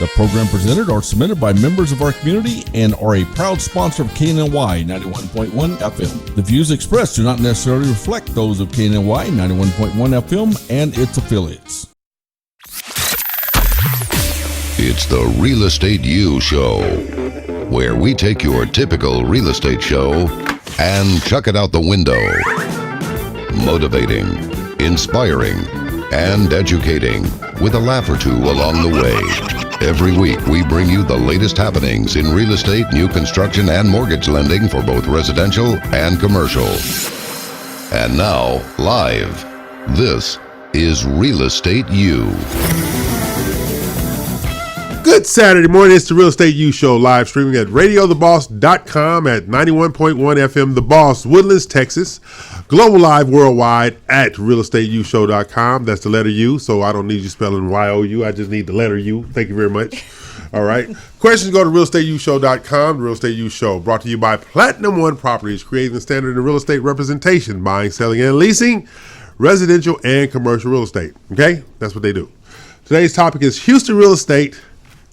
The program presented or submitted by members of our community and are a proud sponsor of KNLY 91.1 FM. The views expressed do not necessarily reflect those of KNLY 91.1 FM and its affiliates. It's the Real Estate U Show, where we take your typical real estate show and chuck it out the window. Motivating, inspiring, and educating with a laugh or two along the way. Every week we bring you the latest happenings in real estate, new construction, and mortgage lending for both residential and commercial. And now, live, this is Real Estate U. Good Saturday morning. It's the Real Estate U Show, live streaming at radiotheboss.com at 91.1 FM, The Boss, Woodlands, Texas. Global live worldwide at realestateu.show.com. That's the letter U, so I don't need you spelling Y-O-U. I just need the letter U. Thank you very much. All right. Questions, go to realestateu.show.com. The Real Estate U Show, brought to you by Platinum One Properties, creating the standard in real estate representation, buying, selling, and leasing, residential and commercial real estate. Okay? That's what they do. Today's topic is Houston real estate,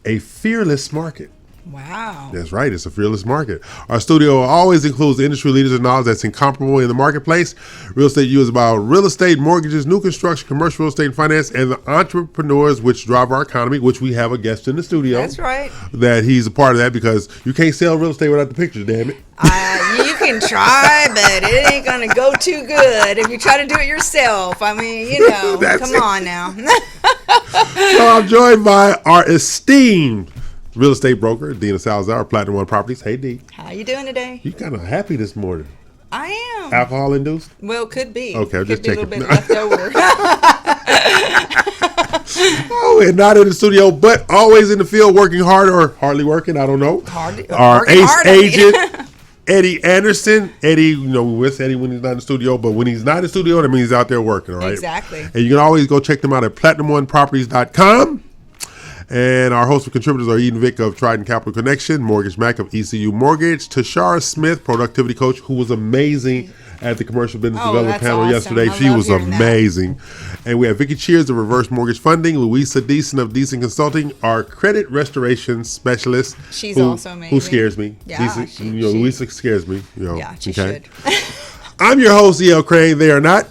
a fearless market. Wow. That's right. It's a fearless market. Our studio always includes industry leaders and knowledge that's incomparable in the marketplace. Real Estate U is about real estate, mortgages, new construction, commercial real estate and finance, and the entrepreneurs which drive our economy, which we have a guest in the studio. That's right. That he's a part of that, because you can't sell real estate without the pictures, damn it. You can try, but it ain't going to go too good if you try to do it yourself. I mean, you know, come on now. So I'm joined by our esteemed real estate broker, Dina Salazar, Platinum One Properties. Hey, D. How you doing today? You kind of happy this morning. I am. Alcohol induced? Well, could be. Okay, I'm just checking. Could be a little bit left over. Oh, and not in the studio, but always in the field, working hard or hardly working. I don't know. Our ace agent, Eddie Anderson. Eddie, you know, we miss Eddie when he's not in the studio, but when he's not in the studio, that means he's out there working, all right? Exactly. And you can always go check them out at PlatinumOneProperties.com. And our hosts and contributors are Eden Vick of Trident Capital Connection, Mortgage Mac of ECU Mortgage, Tashara Smith, productivity coach, who was amazing at the commercial business development panel awesome. yesterday. She was amazing. And we have Vicki Cheers of Reverse Mortgage Funding, Louisa Deason of Deason Consulting, our credit restoration specialist. She's also amazing. Who scares me. Yeah, Louisa scares me. You know, yeah, she should. I'm your host, E.L. Crane. They are not.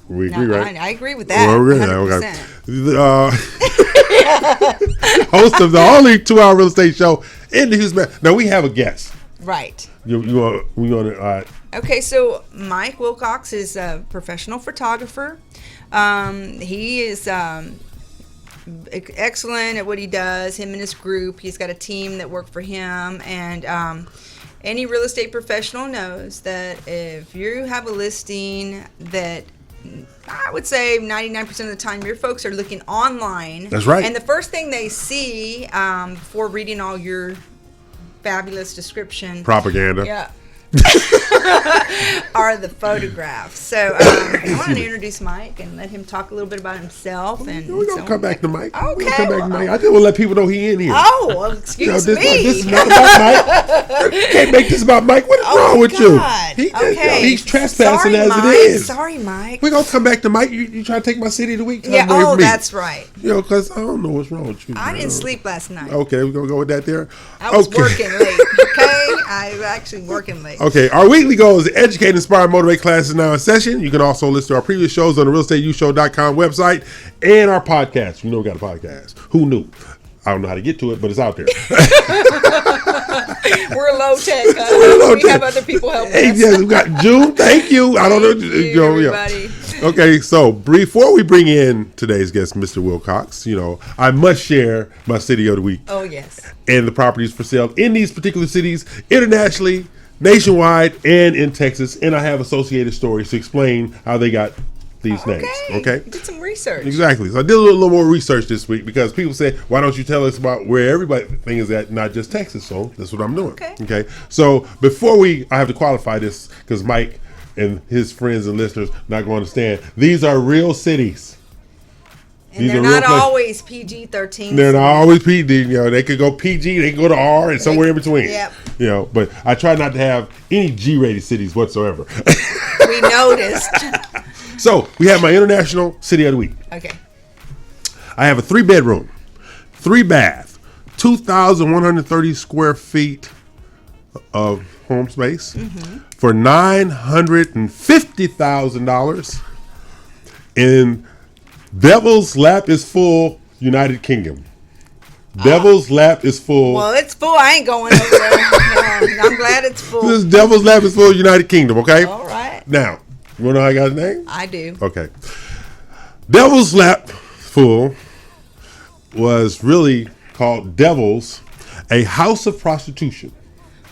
We agree, right? I agree with that. 100%. Host of the only 2-hour real estate show in the Houston. Now we have a guest. Right. We want to. Okay, so Mike Wilcox is a professional photographer. He is excellent at what he does. Him and his group. He's got a team that work for him, and any real estate professional knows that if you have a listing that, I would say 99% of the time your folks are looking online. That's right. And the first thing they see before reading all your fabulous description. Propaganda. Yeah. are the photographs. So I want to introduce Mike and let him talk a little bit about himself. And we're going to come back to Mike. Okay. Come back to Mike. I just want to let people know he in here. Oh, well, excuse me. This is not about Mike. You can't make this about Mike. What is wrong with God. you? Okay. He's trespassing as Mike. it is. Sorry, Mike. We're going to come back to Mike. You try to take my city of the week? Yeah, that's right. You know, because I don't know what's wrong with you. I didn't sleep last night. Okay, we're going to go with that there. I was working late, okay? I was actually working late. Okay, our weekly goal is to educate, inspire, and motivate classes now in session. You can also listen to our previous shows on the realestateu.show.com website and our podcast. You know we got a podcast. Who knew? I don't know how to get to it, but it's out there. We're low tech. We have other people helping us. Yes, we got June. Thank you. I don't know. Thank you, everybody. Okay, so before we bring in today's guest, Mr. Wilcox, you know, I must share my city of the week. Oh, yes. And the properties for sale in these particular cities, internationally, nationwide, and in Texas. And I have associated stories to explain how they got these names. Okay. You did some research. Exactly. So I did a little more research this week because people said, why don't you tell us about where everything is at, not just Texas? So that's what I'm doing. Okay. So before I have to qualify this because Mike and his friends and listeners not going to understand. These are real cities. And they're not always PG-13. They're not always PG. You know, they could go PG, they can go to R, and somewhere in between. Yep. You know, but I try not to have any G-rated cities whatsoever. We noticed. So we have my international city of the week. Okay. I have a 3-bedroom, 3 bath, 2,130 square feet of home space for $950,000 in Devil's Lap is Full, United Kingdom. Devil's Lap is Full. Well, it's full. I ain't going over there. I'm glad it's full. This is Devil's Lap is Full, United Kingdom, okay? All right. Now, you want to know how I got his name? I do. Okay. Devil's Lap Full was really called Devil's, a house of prostitution.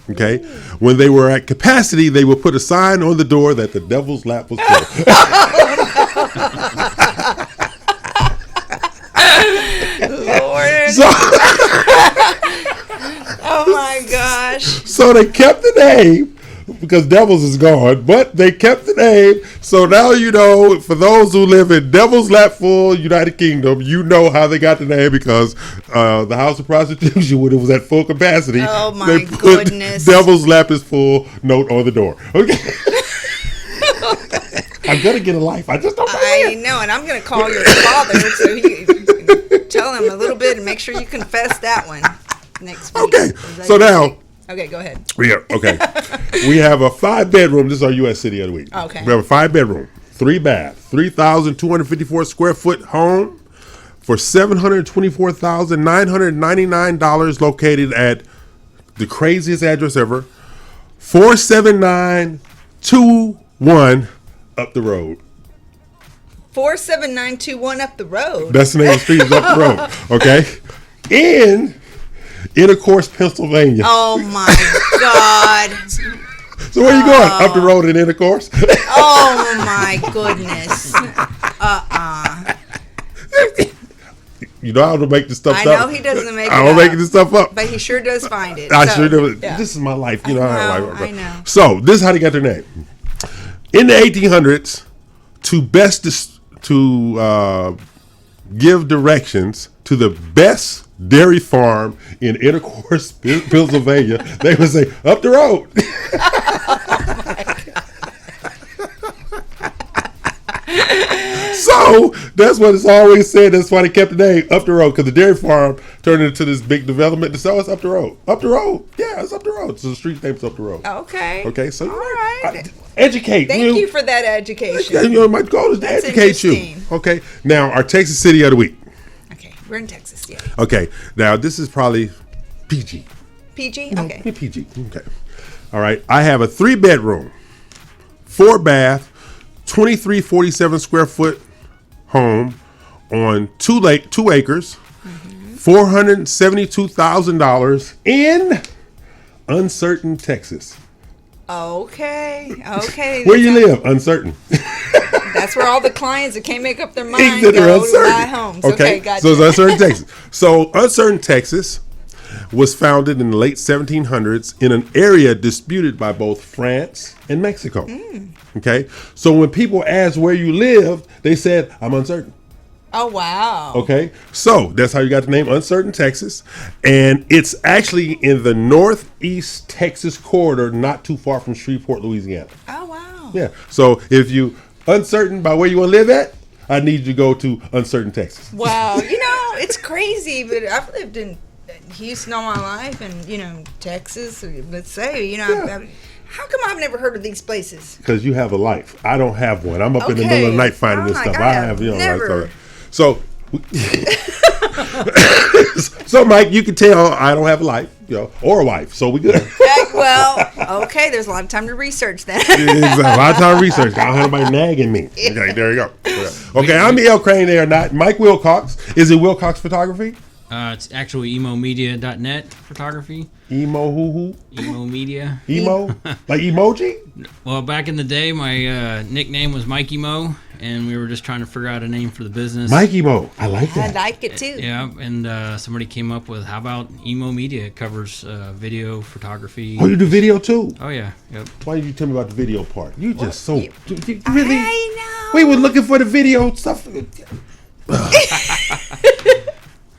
Okay. When they were at capacity, they would put a sign on the door that the Devil's Lap was full. Lord. So, Oh my gosh. so they kept the name because Devil's is gone, but they kept the name. So now you know, for those who live in Devil's Lap Full, United Kingdom, you know how they got the name because the house of prostitution, when it was at full capacity, Oh my they put goodness. Devil's Lap is Full note on the door. Okay. I'm gonna get a life. I just don't know. I know, and I'm going to call your father so he tell him a little bit and make sure you confess that one next week. Okay. Is that So your now. thing? Okay, go ahead. We have we have a 5-bedroom. This is our U.S. city of the week. Okay. We have a 5-bedroom, 3 bath, 3,254 square foot home for $724,999, located at the craziest address ever, 47921 up the road. 47921 up the road. That's the name of the street. Is up the road. Okay. In Intercourse, Pennsylvania. Oh my God. So where you going? Up the road in Intercourse? Oh my goodness. You know I don't make this stuff I up. know he doesn't make it I don't make up. this stuff up. But he sure does find it. I So, sure do. yeah. This is my life. You know how I life. I know. So this is how they got their name. In the 1800s, to give directions to the best dairy farm in Intercourse, Pennsylvania, they would say, up the road. So that's what it's always said. That's why they kept the name up the road, because the dairy farm turned into this big development. So it's up the road. Up the road. Yeah, it's up the road. So the street name's up the road. Okay. Okay, so All right. educate. Thank you for that education. You know, my goal is to That's educate you. interesting. Okay. Now, our Texas City of the Week. Okay, we're in Texas, yeah. Okay. Now, this is probably PG. PG? Okay. PG. Okay. All right. I have a 3-bedroom, 4 bath, 2347 square foot home on 2 acres, $472,000 in Uncertain, Texas. Okay. Okay. Where you live? Uncertain. That's where all the clients that can't make up their mind They're go to uncertain. buy homes. Okay, gotcha. So it's Uncertain, Texas. So Uncertain, Texas was founded in the late 1700s in an area disputed by both France and Mexico. Okay. So when people asked where you lived, they said, I'm uncertain. Oh, wow. Okay. So that's how you got the name Uncertain, Texas. And it's actually in the northeast Texas corridor, not too far from Shreveport, Louisiana. Oh, wow. Yeah. So if you uncertain about where you want to live at, I need you to go to Uncertain, Texas. Wow. You know, it's crazy, but I've lived in Houston all my life and, Texas, let's say, Yeah. how come I've never heard of these places? Because you have a life. I don't have one. I'm up in the middle of the night finding this stuff. God, I have, never. like, so so Mike, you can tell I don't have a life, or a wife. So we good. Well, okay, there's a lot of time to research that. Exactly. A lot of time research. I don't have anybody nagging me. Okay, there you go. Okay, I'm E.L. Crane there, not Mike Wilcox. Is it Wilcox Photography? It's actually emomedia.net photography. Emo who? Emo Media. Emo? Like emoji? Well, back in the day, my nickname was Mikey Mo, and we were just trying to figure out a name for the business. Mikey Mo. I like I that. like it too. Yeah, and somebody came up with, how about Emo Media? It covers video, photography. Oh, you do video too? Oh, yeah. Yep. Why did you tell me about the video part? You just so you- really. I know. We were looking for the video stuff.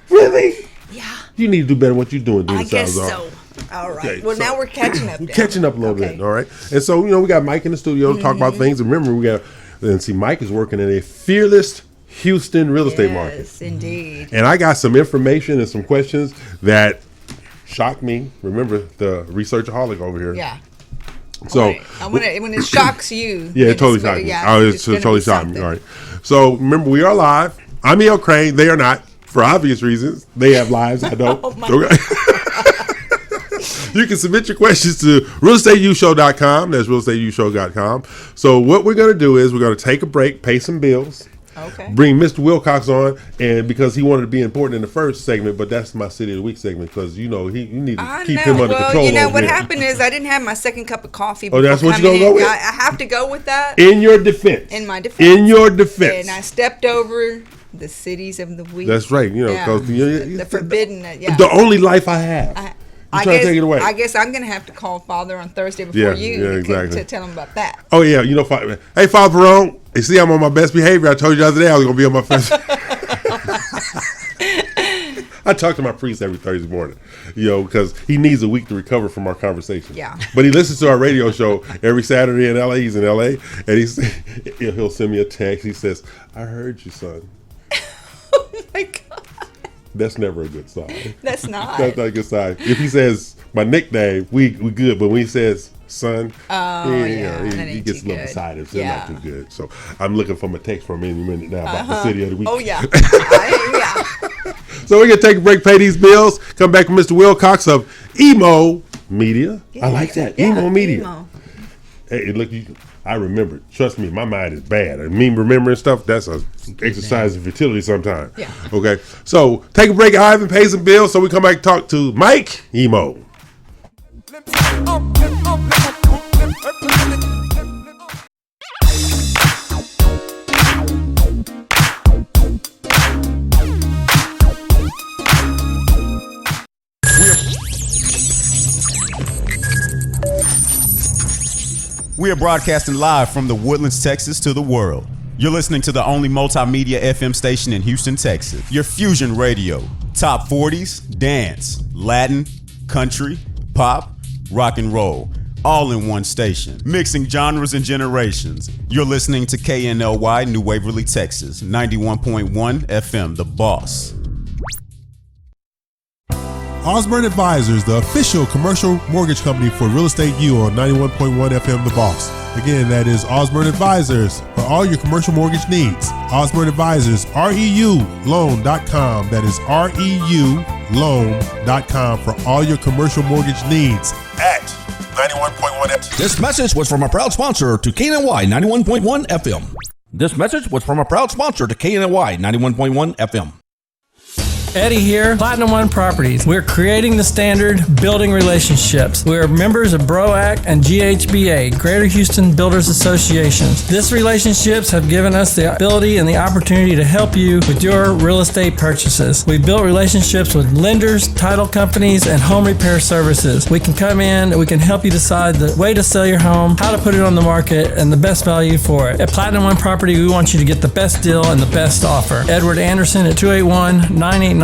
Really? Yeah, You need to do better what you're doing. I guess Salazar. so. All right. Okay, Well, so- now we're catching up. We're now. catching up a little Okay. bit, all right? And so, we got Mike in the studio to talk about things. And remember, and see, Mike is working at a fearless Houston real estate market. Yes, indeed. And I got some information and some questions that shocked me. Remember the researchaholic over here. Yeah. So when it shocks you. yeah, it totally shocked me. Yeah, It's totally shocked me. All right. So remember, we are live. I'm E.L. Crane. They are not, for obvious reasons. They have lives. I don't. Okay. You can submit your questions to realestateushow.com. That's realestateushow.com. So what we're going to do is we're going to take a break, pay some bills. Okay. Bring Mr. Wilcox on, and because he wanted to be important in the first segment, but that's my City of the Week segment because you need to keep him under control. You know over what here. happened is I didn't have my second cup of coffee. Oh, that's what you're gonna go with? I have to go with that. In your defense. In my defense. In your defense. And I stepped over the cities of the week. That's right. You know, Yeah. 'cause The forbidden. Yeah. The only life I have. You're trying to take it away. I guess I'm gonna have to call Father on Thursday before exactly. to tell him about that. Oh yeah, you know, hey Father Perone, you see I'm on my best behavior. I told you the other day I was gonna be on my best. I talk to my priest every Thursday morning, because he needs a week to recover from our conversation. Yeah. But he listens to our radio show every Saturday in LA. He's in LA, and he'll send me a text. He says, "I heard you, son." Oh my God. That's never a good sign. That's not. That's not a good sign. If he says my nickname, we good. But when he says son, he gets a little excited. So not too good. So I'm looking for my text from any minute now about the City of the Week. Oh yeah. So we're gonna take a break, pay these bills, come back with Mr. Wilcox of Emo Media. Yeah. I like that. Yeah, Emo Media. Emo. Hey, look, I remember. Trust me, my mind is bad. I mean, remembering stuff, that's an exercise in fertility sometimes. Yeah. Okay. So take a break, Ivan, pay some bills, so we come back and talk to Mike Emo. We are broadcasting live from the Woodlands, Texas to the world. You're listening to the only multimedia FM station in Houston, Texas. Your Fusion Radio. Top 40s, dance, Latin, country, pop, rock and roll. All in one station. Mixing genres and generations. You're listening to KNLY New Waverly, Texas. 91.1 FM, The Boss. Osborne Advisors, the official commercial mortgage company for Real Estate U on 91.1 FM The Boss. Again, that is Osborne Advisors for all your commercial mortgage needs. Osborne Advisors, REULoan.com. That is REULoan.com for all your commercial mortgage needs at 91.1 FM. This message was from a proud sponsor to KNY 91.1 FM. This message was from a proud sponsor to KNY 91.1 FM. Eddie here, Platinum One Properties. We're creating the standard, building relationships. We're members of BROAC and GHBA, Greater Houston Builders Associations. These relationships have given us the ability and the opportunity to help you with your real estate purchases. We've built relationships with lenders, title companies, and home repair services. We can come in and we can help you decide the way to sell your home, how to put it on the market, and the best value for it. At Platinum One Property, we want you to get the best deal and the best offer. Edward Anderson at 281-989-7987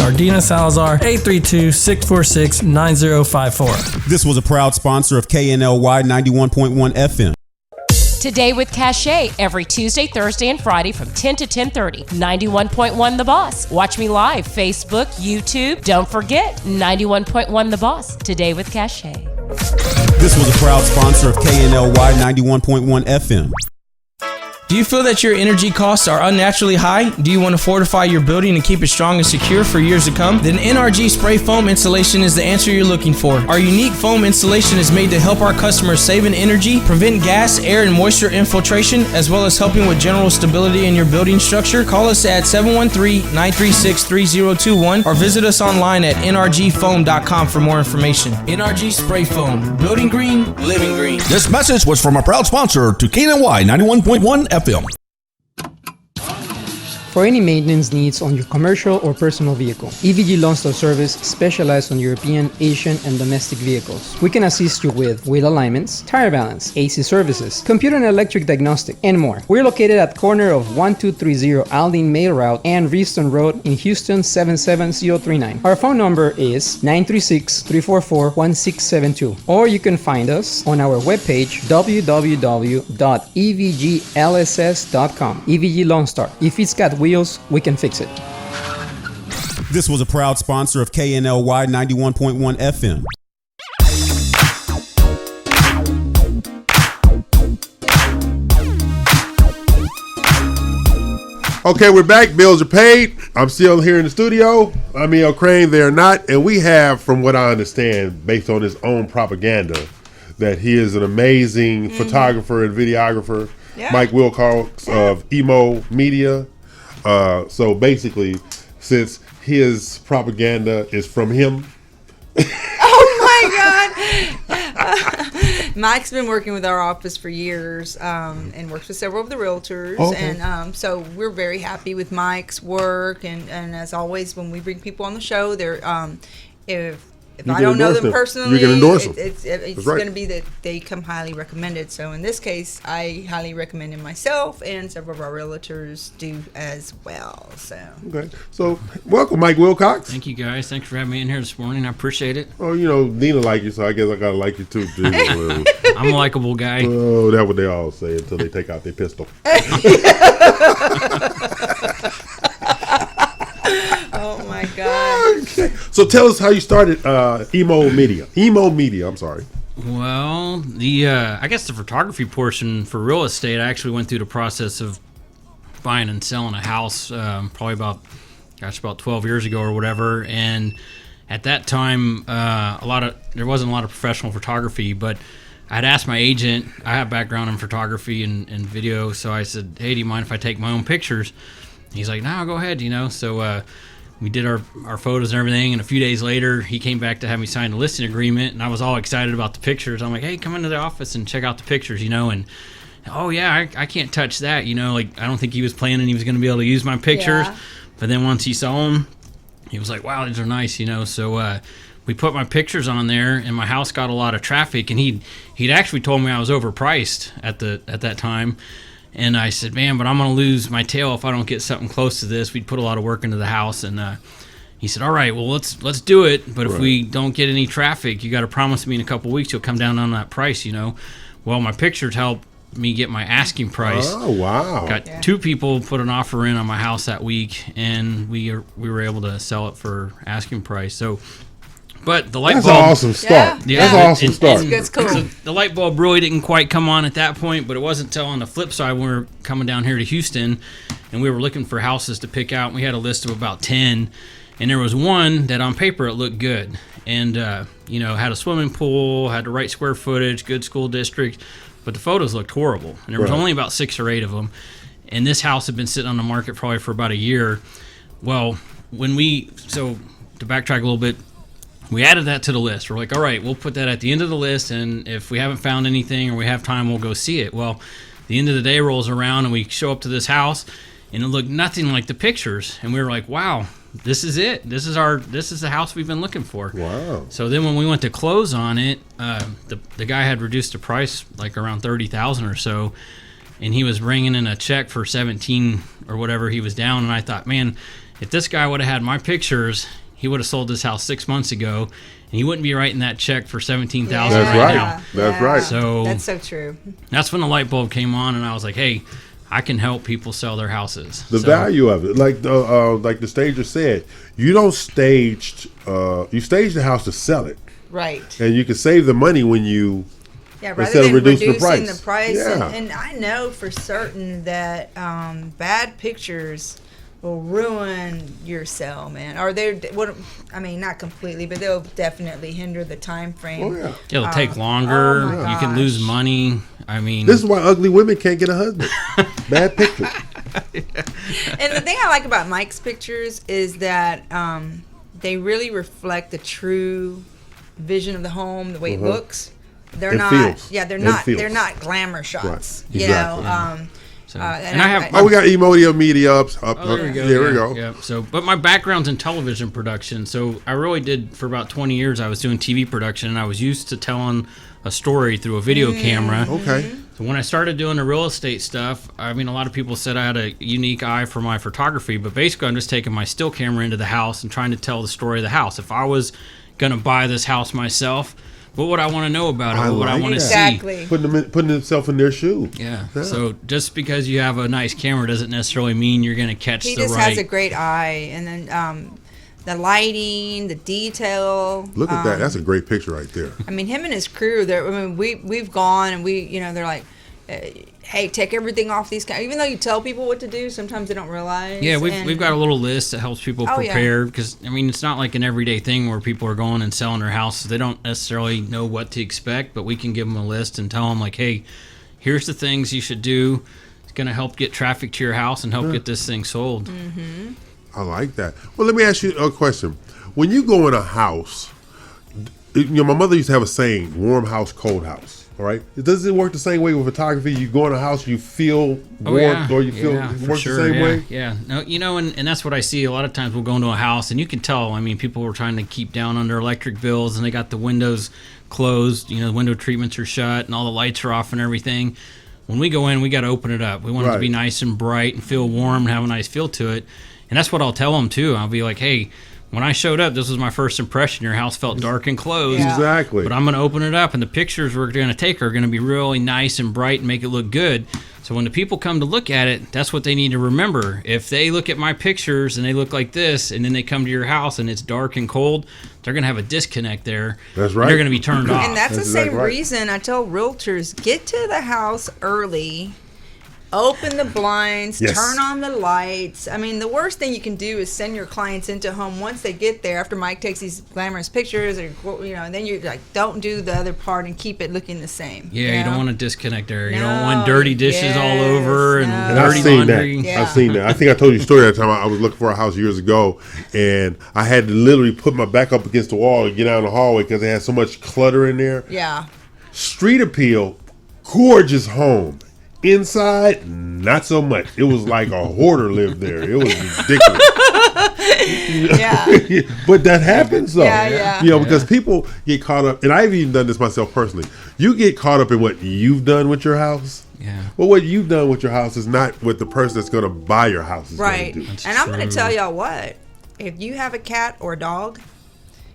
or Dina Salazar 832-646-9054. This was a proud sponsor of KNLY 91.1 FM. Today with Cachet, every Tuesday, Thursday, and Friday from 10 to 10:30. 91.1 The Boss. Watch me live, Facebook, YouTube. Don't forget, 91.1 The Boss. Today with Cachet. This was a proud sponsor of KNLY 91.1 FM. Do you feel that your energy costs are unnaturally high? Do you want to fortify your building and keep it strong and secure for years to come? Then NRG Spray Foam Installation is the answer you're looking for. Our unique foam installation is made to help our customers save in energy, prevent gas, air, and moisture infiltration, as well as helping with general stability in your building structure. Call us at 713-936-3021 or visit us online at nrgfoam.com for more information. NRG Spray Foam. Building green, living green. This message was from a proud sponsor to KNY 91.1 FM. for any maintenance needs on your commercial or personal vehicle. EVG Loan Star Service specializes on European, Asian, and domestic vehicles. We can assist you with wheel alignments, tire balance, AC services, computer and electric diagnostic, and more. We're located at corner of 1230 Aldine Mail Route and Reeston Road in Houston 77039. Our phone number is 936-344-1672, or you can find us on our webpage www.evglss.com. EVG Lone Star. If it's got wheels, we can fix it. This was a proud sponsor of KNLY 91.1 FM. Okay, we're back. Bills are paid. I'm still here in the studio. I'm E.L. Crane. They're not. And we have, from what I understand, based on his own propaganda, that he is an amazing photographer and videographer. Yeah. Mike Wilcox of Emo Media. So basically, since his propaganda is from him. Oh my God. Mike's been working with our office for years and works with several of the realtors. Okay. And so we're very happy with Mike's work. And as always, when we bring people on the show, they're if I don't know them personally, you can endorse them. It's going to be that they come highly recommended. So in this case, I highly recommend him myself, and several of our realtors do as well. So okay, so welcome, Mike Wilcox. Thank you, guys. Thanks for having me in here this morning. I appreciate it. Oh, you know, Nina like you, so I guess I gotta like you too. I'm a likable guy. Oh, that's what they all say until they take out their pistol. Oh my God. Okay. So tell us how you started Emo Media. I'm sorry. Well, I guess the photography portion for real estate, I actually went through the process of buying and selling a house probably about 12 years ago or whatever. And at that time, there wasn't a lot of professional photography, but I'd asked my agent. I have background in photography and video, so I said, "Hey, do you mind if I take my own pictures?" He's like, "No, go ahead." So we did our photos and everything, and a few days later, he came back to have me sign a listing agreement, and I was all excited about the pictures. I'm like, "Hey, come into the office and check out the pictures," and oh yeah, I can't touch that, like I don't think he was planning he was going to be able to use my pictures, but then once he saw them, he was like, "Wow, these are nice," So we put my pictures on there, and my house got a lot of traffic, and he'd actually told me I was overpriced at that time. And I said, "Man, but I'm going to lose my tail if I don't get something close to this." We'd put a lot of work into the house, and he said, "All right, well, let's do it. But if we don't get any traffic, you got to promise me in a couple of weeks you'll come down on that price, Well, my pictures helped me get my asking price. Oh, wow. Got two people put an offer in on my house that week, and we were able to sell it for asking price. So, but the light bulb. That's an awesome start. Yeah, that's an awesome start. That's cool. So the light bulb really didn't quite come on at that point, but it wasn't until on the flip side when we were coming down here to Houston, and we were looking for houses to pick out. And we had a list of about 10, and there was one that on paper it looked good, and had a swimming pool, had the right square footage, good school district, but the photos looked horrible, and there was only about 6 or 8 of them. And this house had been sitting on the market probably for about a year. Well, so to backtrack a little bit. We added that to the list. We're like, all right, we'll put that at the end of the list, and if we haven't found anything or we have time, we'll go see it. Well, the end of the day rolls around, and we show up to this house, and it looked nothing like the pictures. And we were like, wow, this is it. This is the house we've been looking for. Wow. So then when we went to close on it, the guy had reduced the price like around $30,000 or so, and he was bringing in a check for 17 or whatever he was down. And I thought, man, if this guy would have had my pictures, he would have sold this house 6 months ago, and he wouldn't be writing that check for $17,000 right now. That's right. So that's so true. That's when the light bulb came on, and I was like, "Hey, I can help people sell their houses." The value of it, like the stager said, you don't stage. You stage the house to sell it, right? And you can save the money when you. Yeah, rather than reducing the price. Yeah. And I know for certain that bad pictures will ruin your sale, man. Or not completely, but they'll definitely hinder the time frame. Oh, yeah. It'll take longer. You can lose money. This is why ugly women can't get a husband. Bad pictures. And the thing I like about Mike's pictures is that they really reflect the true vision of the home, the way it looks. They're not. Yeah, they're not. They're not glamour shots. Right. Exactly. So, and I have. Oh, we got Emodio Media up. There we go. There we go. Yeah. So, but my background's in television production. So I really did for about 20 years. I was doing TV production, and I was used to telling a story through a video camera. Okay. So when I started doing the real estate stuff, I mean, a lot of people said I had a unique eye for my photography, but basically I'm just taking my still camera into the house and trying to tell the story of the house. If I was going to buy this house myself, what would I want to know about it? What would I want to see? Putting himself in their shoe. Yeah. So just because you have a nice camera doesn't necessarily mean you're going to catch He the just right. has a great eye, and then the lighting, the detail. Look at that. That's a great picture right there. I mean, him and his crew. I mean, we've gone and they're like, hey, take everything off these cameras. Even though you tell people what to do, sometimes they don't realize. Yeah, we've got a little list that helps people prepare because I mean it's not like an everyday thing where people are going and selling their houses. They don't necessarily know what to expect, but we can give them a list and tell them like, hey, here's the things you should do. It's going to help get traffic to your house and help get this thing sold. Mm-hmm. I like that. Well, let me ask you a question. When you go in a house, my mother used to have a saying, warm house, cold house. All right. Does it work the same way with photography? You go in a house, you feel warm, or you feel it works the same way? Yeah. No, and that's what I see. A lot of times we'll go into a house, and you can tell. I mean, people are trying to keep down on their electric bills, and they got the windows closed. The window treatments are shut, and all the lights are off and everything. When we go in, we got to open it up. We want it to be nice and bright and feel warm and have a nice feel to it. And that's what I'll tell them, too. I'll be like, hey, when I showed up, this was my first impression. Your house felt dark and closed. Yeah. Exactly. But I'm going to open it up, and the pictures we're going to take are going to be really nice and bright and make it look good. So when the people come to look at it, that's what they need to remember. If they look at my pictures and they look like this, and then they come to your house and it's dark and cold, they're going to have a disconnect there. That's right. They're going to be turned off. And that's the same reason I tell realtors, get to the house early. Open the blinds, turn on the lights. I mean, the worst thing you can do is send your clients into a home once they get there after Mike takes these glamorous pictures, or and then you're like, don't do the other part and keep it looking the same. Yeah, you don't want to disconnect there. You don't want dirty dishes all over and dirty I've seen laundry. That. I've seen that. I think I told you a story that time I was looking for a house years ago, and I had to literally put my back up against the wall and get out in the hallway because they had so much clutter in there. Yeah. Street appeal, gorgeous home. Inside, not so much. It was like a hoarder lived there. It was ridiculous. But that happens though. Because people get caught up, and I've even done this myself personally. You get caught up in what you've done with your house. Yeah. Well, what you've done with your house is not what the person that's going to buy your house is right. going to do. And I'm going to tell y'all what. If you have a cat or a dog,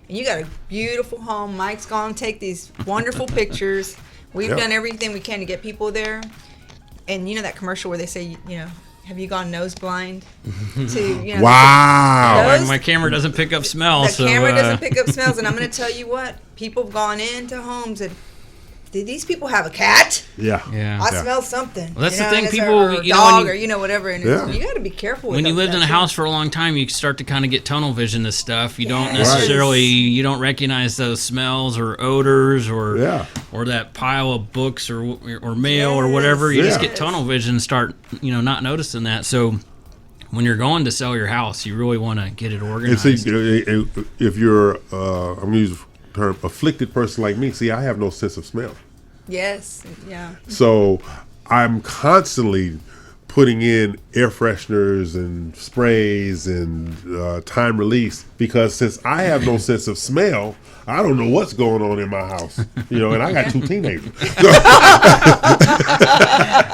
and you got a beautiful home, Mike's going to take these wonderful pictures. We've done everything we can to get people there. And that commercial where they say, have you gone nose blind? Wow. My camera doesn't pick up smells. The camera doesn't pick up smells. And I'm going to tell you what, people have gone into homes and, did these people have a cat? Yeah. I smell something. Well, that's the thing. People, or a dog, or whatever. And you got to be careful. When you lived in a house for a long time, you start to kind of get tunnel vision to stuff. You don't necessarily, you don't recognize those smells or odors or that pile of books or mail or whatever. You just get tunnel vision and start, not noticing that. So when you're going to sell your house, you really want to get it organized. And see, if you're, I'm going to use term afflicted person like me, see, I have no sense of smell. Yes. Yeah. So I'm constantly putting in air fresheners and sprays and time release because since I have no sense of smell, I don't know what's going on in my house. And I got 2 teenagers.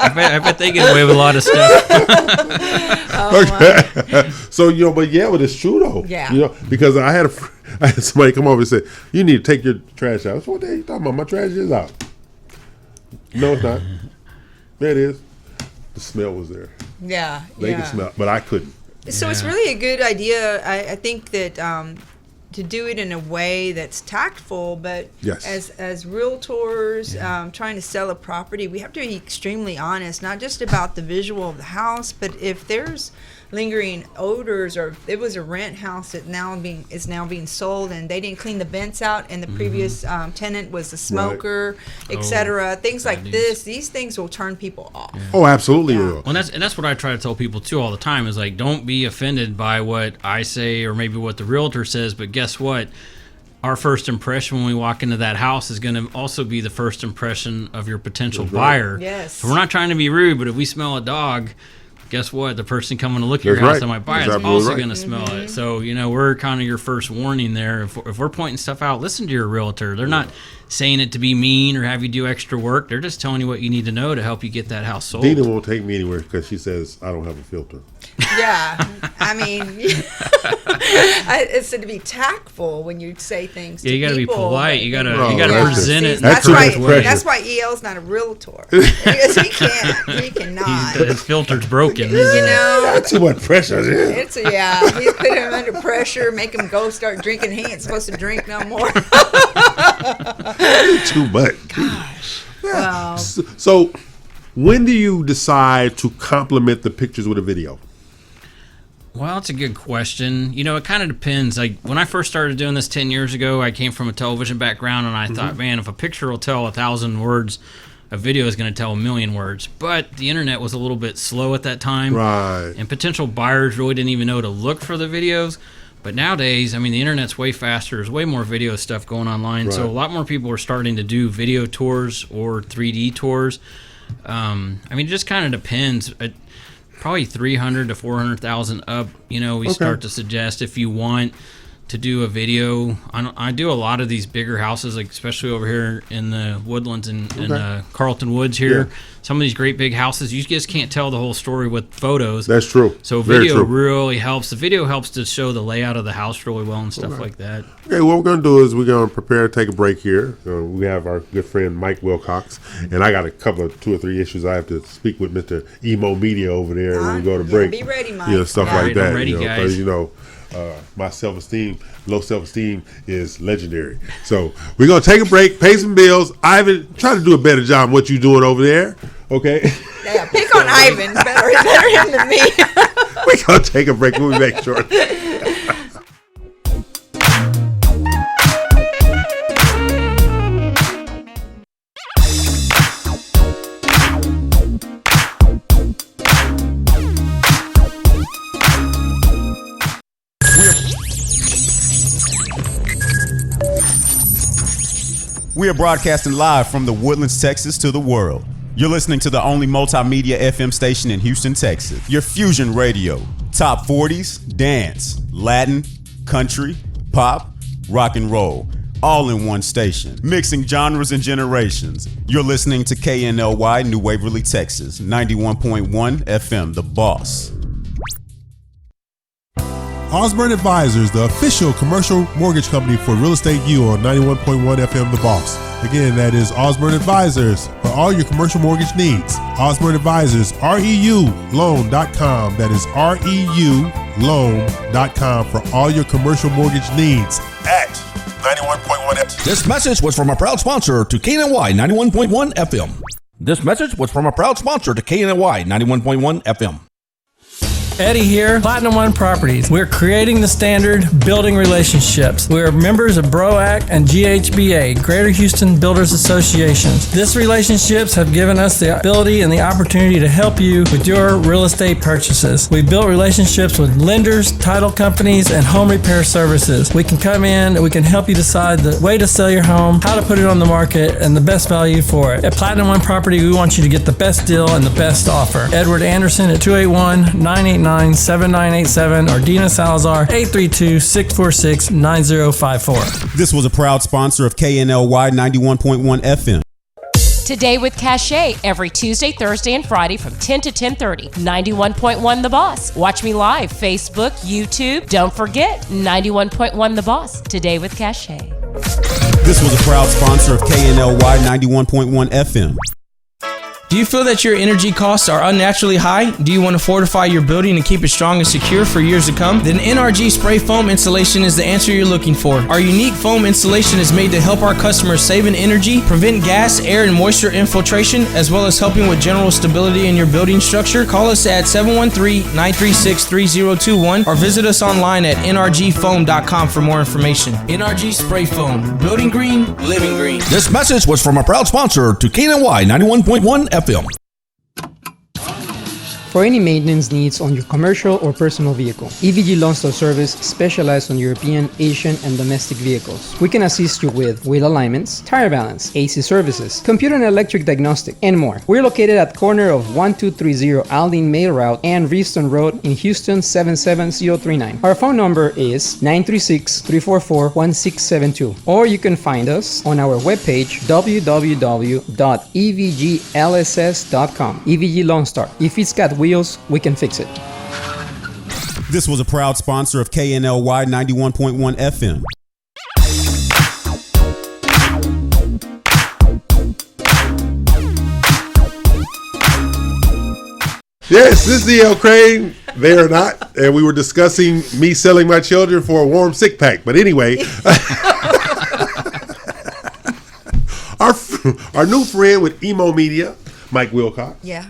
I bet they get away with a lot of stuff. So but it's true though. Yeah. Because I had somebody come over and say, "You need to take your trash out." I said, "What the hell are you talking about? My trash is out." No, it's not. There it is. The smell was there. Yeah. They could smell, but I couldn't. So it's really a good idea. I think that to do it in a way that's tactful, but as realtors trying to sell a property, we have to be extremely honest, not just about the visual of the house, but if there's lingering odors, or if it was a rent house that is now being sold and they didn't clean the vents out and the previous tenant was a smoker, etc. Things like this, these things will turn people off. Yeah. Oh, absolutely will. Well, that's what I try to tell people too all the time is like, don't be offended by what I say or maybe what the realtor says, but guess what? our first impression when we walk into that house is going to also be the first impression of your potential buyer. Yes. So we're not trying to be rude, but if we smell a dog, guess what? The person coming to look at your house that might buy it is also going to smell it. So, we're kind of your first warning there. If we're pointing stuff out, listen to your realtor. They're not saying it to be mean or have you do extra work. They're just telling you what you need to know to help you get that house sold. Dina won't take me anywhere because she says I don't have a filter. Yeah, I mean, it's to be tactful when you say things. Yeah, you got to be polite. You got to present it. That's why EL's not a realtor because he cannot. His filter's broken. That's too much pressure. He's putting him under pressure, make him go start drinking. He ain't supposed to drink no more. Too much. Gosh. Wow. So, when do you decide to complement the pictures with a video? Well, that's a good question. It kind of depends. Like when I first started doing this 10 years ago, I came from a television background, and I thought, man, if a picture will tell 1,000 words, a video is going to tell 1,000,000 words. But the internet was a little bit slow at that time, right? And potential buyers really didn't even know to look for the videos. But nowadays, the internet's way faster. There's way more video stuff going online. Right. So a lot more people are starting to do video tours or 3D tours. It just kind of depends. Probably 300 to 400,000 up. We start to suggest if you want to do a video. I do a lot of these bigger houses, like especially over here in the Woodlands and Carlton Woods here. Yeah. Some of these great big houses, you just can't tell the whole story with photos. That's true. So video really helps. The video helps to show the layout of the house really well and stuff like that. Okay, what we're going to do is we're going to prepare to take a break here. We have our good friend Mike Wilcox, and I got a couple of 2 or 3 issues I have to speak with Mr. Emo Media over there when we go to break. Be ready, Mike. Stuff like that. I'm ready, guys. My low self-esteem is legendary. So we're going to take a break, pay some bills. Ivan, try to do a better job of what you're doing over there, okay? Yeah, pick on Ivan. Better him than me. We're going to take a break. We'll be back shortly. We are broadcasting live from the Woodlands, Texas to the world. You're listening to the only multimedia FM station in Houston, Texas. Your fusion radio. Top 40s, dance, Latin, country, pop, rock and roll. All in one station. Mixing genres and generations. You're listening to KNLY, New Waverly, Texas. 91.1 FM, The Boss. Osborne Advisors, the official commercial mortgage company for Real Estate U on 91.1 FM The Boss. Again, that is Osborne Advisors for all your commercial mortgage needs. Osborne Advisors, REULoan.com. That is REULoan.com for all your commercial mortgage needs at 91.1 FM. This message was from a proud sponsor to KNY 91.1 FM. This message was from a proud sponsor to KNY 91.1 FM. Eddie here, Platinum One Properties. We're creating the standard, building relationships. We're members of BROAC and GHBA, Greater Houston Builders Associations. These relationships have given us the ability and the opportunity to help you with your real estate purchases. We've built relationships with lenders, title companies, and home repair services. We can come in and we can help you decide the way to sell your home, how to put it on the market, and the best value for it. At Platinum One Property, we want you to get the best deal and the best offer. Edward Anderson at 281-989-7987 or Dina Salazar 832-646-9054. This was a proud sponsor of KNLY 91.1 FM. Today with Cachet, every Tuesday, Thursday, and Friday from 10 to 10:30. 91.1 The Boss. Watch me live, Facebook, YouTube. Don't forget, 91.1 The Boss. Today with Cachet. This was a proud sponsor of KNLY 91.1 FM. Do you feel that your energy costs are unnaturally high? Do you want to fortify your building and keep it strong and secure for years to come? Then NRG Spray Foam Insulation is the answer you're looking for. Our unique foam insulation is made to help our customers save in energy, prevent gas, air, and moisture infiltration, as well as helping with general stability in your building structure. Call us at 713-936-3021 or visit us online at nrgfoam.com for more information. NRG Spray Foam. Building green, living green. This message was from a proud sponsor to KNY 91.1 FM. For any maintenance needs on your commercial or personal vehicle, EVG Lonstar Service specializes on European, Asian, and domestic vehicles. We can assist you with wheel alignments, tire balance, AC services, computer and electric diagnostic, and more. We're located at corner of 1230 Aldine Mail Route and Reeston Road in Houston 77039. Our phone number is 936-344-1672, or you can find us on our webpage www.evglss.com. EVG Lonstar. If it's got wheels, we can fix it. This was a proud sponsor of KNLY 91.1 FM. Yes, this is E.L. Crane. They are not. And we were discussing me selling my children for a warm sick pack. But anyway, our new friend with Emo Media, Mike Wilcox. Yeah.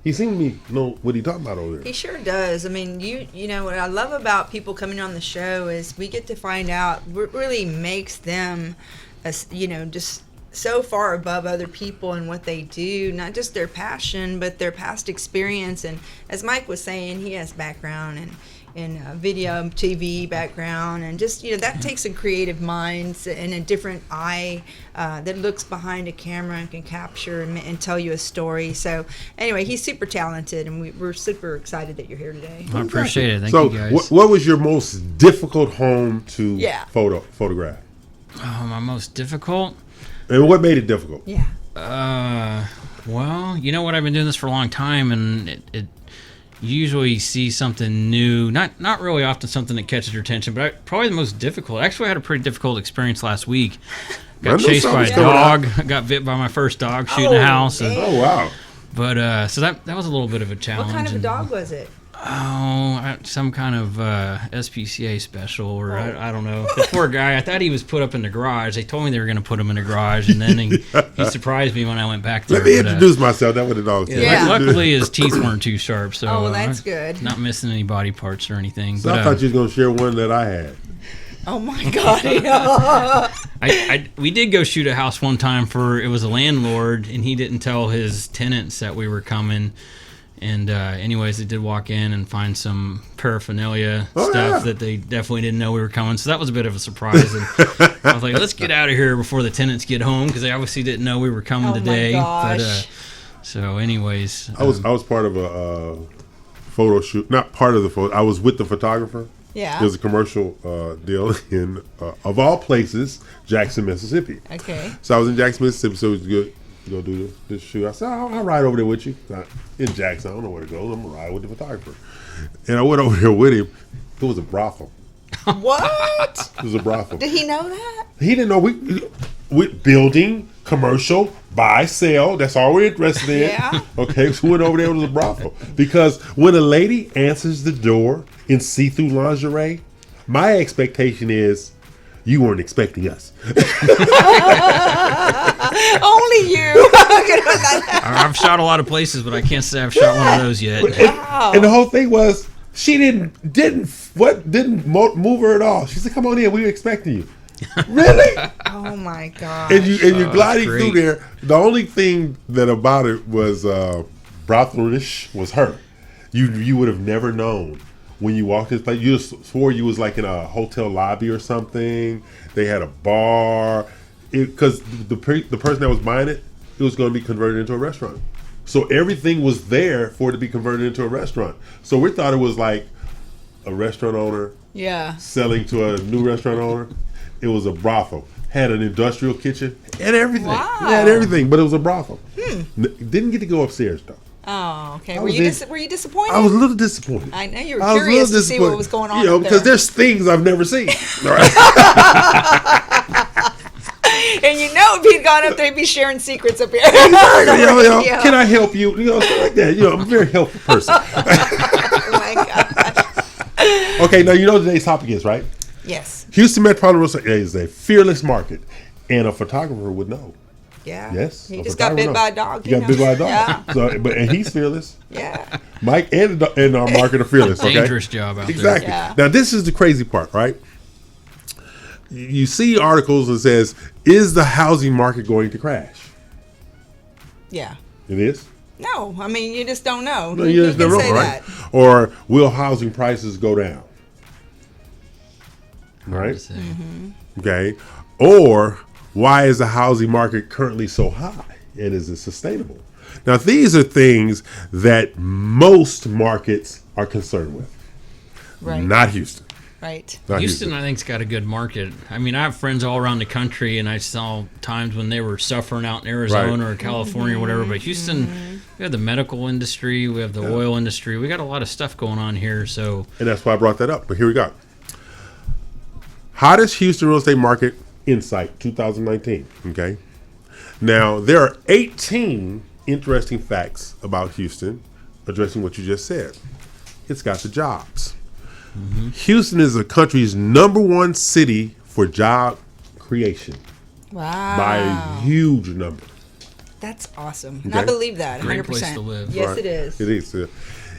He seemed to know what he's talking about over there. He sure does. I mean, you know what I love about people coming on the show is we get to find out what really makes them, just so far above other people and what they do, not just their passion, but their past experience. And as Mike was saying, he has background in video, TV background, and just, that takes a creative mind and a different eye that looks behind a camera and can capture and tell you a story. So anyway, he's super talented, and we're super excited that you're here today. I appreciate it. Thank so you, guys. What was your most difficult home to photograph? Oh, my most difficult? And what made it difficult? Yeah. Well, you know what? I've been doing this for a long time, and it usually see something new. Not really often something that catches your attention, but probably the most difficult. Actually, I had a pretty difficult experience last week. Got chased by a dog. I got bit by my first dog shooting a house. And, oh, wow. But so that was a little bit of a challenge. What kind of a dog was it? Oh, some kind of SPCA special, or I don't know. The poor guy, I thought he was put up in the garage. They told me they were going to put him in the garage, and then he surprised me when I went back there. Let me introduce myself. That's what the dog said. Yeah. Luckily, his teeth weren't too sharp, so well, that's good. Not missing any body parts or anything. So but, I thought you was going to share one that I had. Oh my God! We did go shoot a house one time it was a landlord, and he didn't tell his tenants that we were coming. And anyways, they did walk in and find some paraphernalia stuff that they definitely didn't know we were coming. So that was a bit of a surprise. And I was like, let's get out of here before the tenants get home, because they obviously didn't know we were coming today. My gosh. But so anyways, I was part of a photo shoot. Not part of the photo. I was with the photographer. Yeah. There was a commercial deal in, of all places, Jackson, Mississippi. Okay. So I was in Jackson, Mississippi, so it was good. Go do this shoot. I said, I'll ride over there with you. In Jackson, I don't know where to go. I'm gonna ride with the photographer. And I went over there with him. It was a brothel. What? It was a brothel. Did he know that? He didn't know we building, commercial, buy, sell. That's all we're interested in. Yeah. Okay, so we went over there. It was a brothel. Because when a lady answers the door in see-through lingerie, my expectation is you weren't expecting us. Only you. I've shot a lot of places, but I can't say I've shot one of those yet. And the whole thing was, she didn't move her at all. She said, "Come on in, we were expecting you." Really? Oh my God! And you're gliding through there. The only thing that about it was brothelish was her. You would have never known. When you walked this place, you just swore you was like in a hotel lobby or something. They had a bar. Because the person that was buying it was going to be converted into a restaurant. So everything was there for it to be converted into a restaurant. So we thought it was like a restaurant owner selling to a new restaurant owner. It was a brothel. Had an industrial kitchen and everything. Wow. It had everything, but it was a brothel. Didn't get to go upstairs, though. Oh, okay. Were you disappointed? I was a little disappointed. I know you were curious to see what was going on. Because there's things I've never seen. And if he'd gone up there, he'd be sharing secrets up here. Exactly. Can I help you? Stuff like that. I'm a very helpful person. Oh my gosh. Okay, now today's topic is, right? Yes. Houston Metropolitan is a fearless market, and a photographer would know. Yeah. Yes. He just got bit by a dog. He got bit by a dog. Yeah. So, and he's fearless. Yeah. Mike and our market are fearless. Okay? Dangerous job out there. Exactly. Yeah. Now, this is the crazy part, right? You see articles that says, "Is the housing market going to crash?" Yeah. It is. No, I mean you just don't know. No, you just can never say know, right? that. Or will housing prices go down? Right? Okay. Or why is the housing market currently so high, and is it sustainable? Now, these are things that most markets are concerned with. Right. Not Houston. Right. Not Houston, I think, has got a good market. I mean, I have friends all around the country, and I saw times when they were suffering out in Arizona or California or whatever. But Houston, we have the medical industry, we have the oil industry, we got a lot of stuff going on here. So, And that's why I brought that up. But here we go. Hottest Houston real estate market insight 2019. Okay. Now, there are 18 interesting facts about Houston addressing what you just said. It's got the jobs. Houston is the country's #1 city for job creation Wow. by a huge number. That's awesome. Okay. I believe that. 100%. Great place to live. Yes, Right. it is. It is.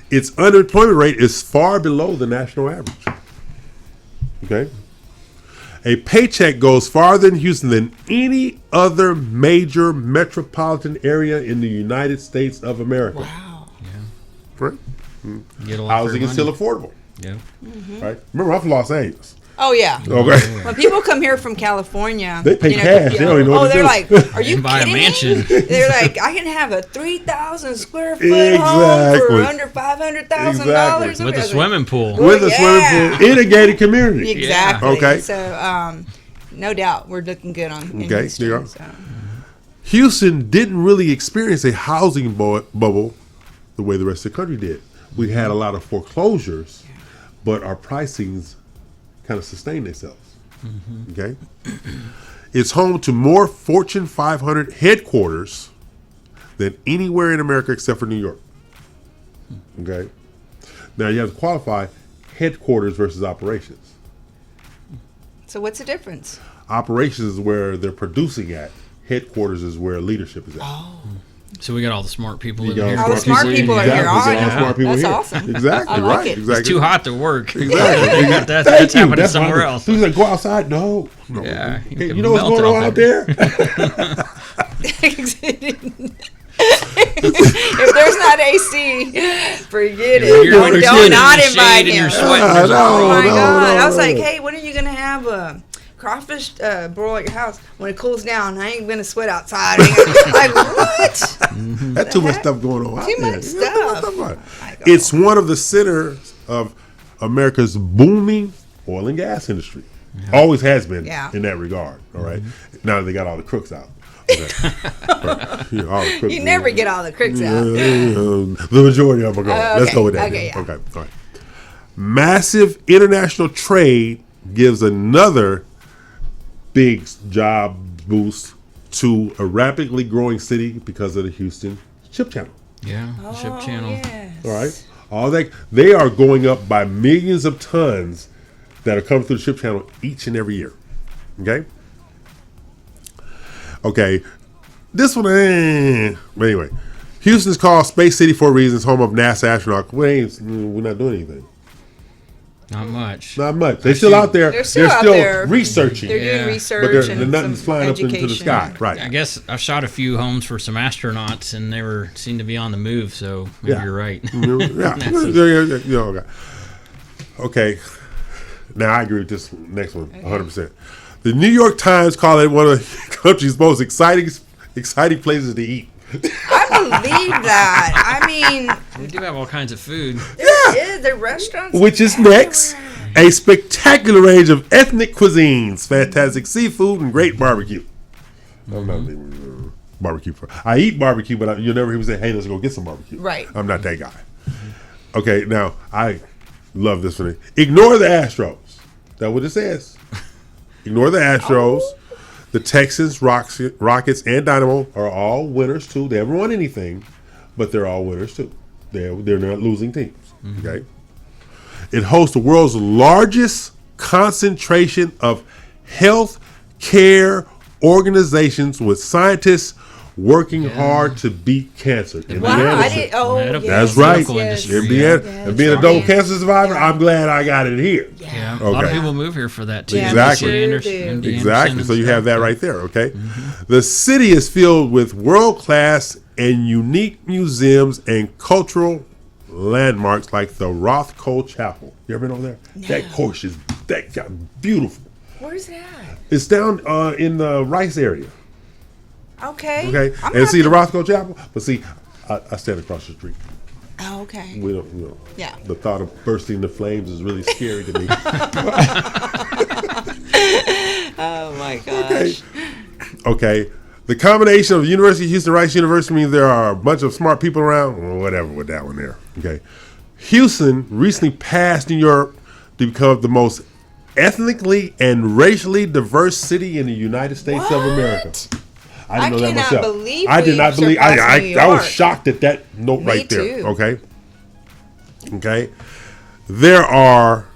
Its unemployment rate is far below the national average. Okay. A paycheck goes farther in Houston than any other major metropolitan area in the United States of America. Wow. Right? get a lot Housing is still affordable. Yeah. Right? Remember, I'm from Los Angeles. Oh yeah. Okay. When people come here from California, They pay cash. They don't even know what to they're do. like, "Are you Buy a kidding mansion." me?" They're like, "I can have a 3,000 square foot home Exactly. for under $500,000 Exactly. With a swimming pool. With a yeah. swimming pool in a gated community. Exactly. Okay. So, no doubt, we're looking good on. in Okay, Houston, there you go. so. Houston didn't really experience a housing bubble the way the rest of the country did. We had a lot of foreclosures, but our pricings kind of sustained themselves. Okay, it's home to more Fortune 500 headquarters than anywhere in America except for New York. Okay, now you have to qualify headquarters versus operations. So what's the difference? Operations is where they're producing at. Headquarters is where leadership is at. So we got all the smart people You living got here. All the smart people are here. Exactly. All All right. the smart people That's here. awesome. Exactly. I like Right. it. Exactly. It's too hot to work. Exactly. That's Thank you. happening That's somewhere why else. He's like, go outside. No. Yeah, Hey, can you know what's melt it going on off out there? If there's not AC, forget You're it. gonna Do sit in not the invite shade and him. you're sweating. Oh my no, God. no, I was like, no. hey, when are you going to have crawfish broil at your house? When it cools down, I ain't going to sweat outside. Like, what? That's too much stuff going on out Too there. much Yeah, too much stuff. going on. My God. It's one of the centers of America's booming oil and gas industry. Always has been Yeah. in that regard. All right. Now that they got all the crooks out. Okay. But, you know, all the crooks You never get all the crooks out. The majority of them are gone. Let's Okay. go with that. Okay, then. yeah. Okay. All right. Massive international trade gives another big job boost to a rapidly growing city because of the Houston Ship Channel. Yeah, ship channel. Yes. All right. All that they are going up by millions of tons that are coming through the Ship Channel each and every year. Okay. Okay. This one, but anyway, Houston's called Space City for a reason. It's home of NASA astronauts. We're not doing anything. Not much. Not much. They're still out there. They're still out there. researching. They're Yeah. doing research But they're and nothing's some flying up into the education. sky. Right. I guess I've shot a few homes for some astronauts, and they seemed to be on the move. So maybe Yeah. you're right. Yeah. Okay. Now I agree with this next one 100%. The New York Times call it one of the country's most exciting places to eat. I believe that. I mean, We do have all kinds of food. there are restaurants. Which is next? A spectacular range of ethnic cuisines, fantastic seafood, and great barbecue. I'm not even barbecue. I eat barbecue, but you'll never hear me say, hey, let's go get some barbecue. Right. I'm not that guy. Okay, now, I love this one. Ignore the Astros. That's what it says. Ignore the Astros. The Texans, Rockets, and Dynamo are all winners, too. They haven't won anything, but they're all winners, too. They're not losing teams. Okay. It hosts the world's largest concentration of health care organizations with scientists working hard to beat cancer. Wow, I did. Oh, Medical- yes, That's right. medical yes, industry. And being a double cancer survivor, I'm glad I got it here. Yeah, a lot of Okay. people move here for that too. Exactly. MD Sure do. MD Exactly. Anderson So you and have that stuff. right there, okay? The city is filled with world-class and unique museums and cultural landmarks like the Rothko Chapel. You ever been over there? No. That course is beautiful. Where's that? It's down in the Rice area. Okay. Okay, I'm and see the not- Rothko Chapel, but see, I stand across the street. Oh, okay. We don't, Yeah. The thought of bursting the flames is really scary to me. Oh my gosh. Okay. The combination of the University of Houston Rice University means there are a bunch of smart people around. Well, whatever with that one there. Okay. Houston recently passed New York to become the most ethnically and racially diverse city in the United States of America. I didn't know that cannot myself. believe I did we not believe. surpassed New I was York. shocked at that note Me right there. too. Okay. Okay. There are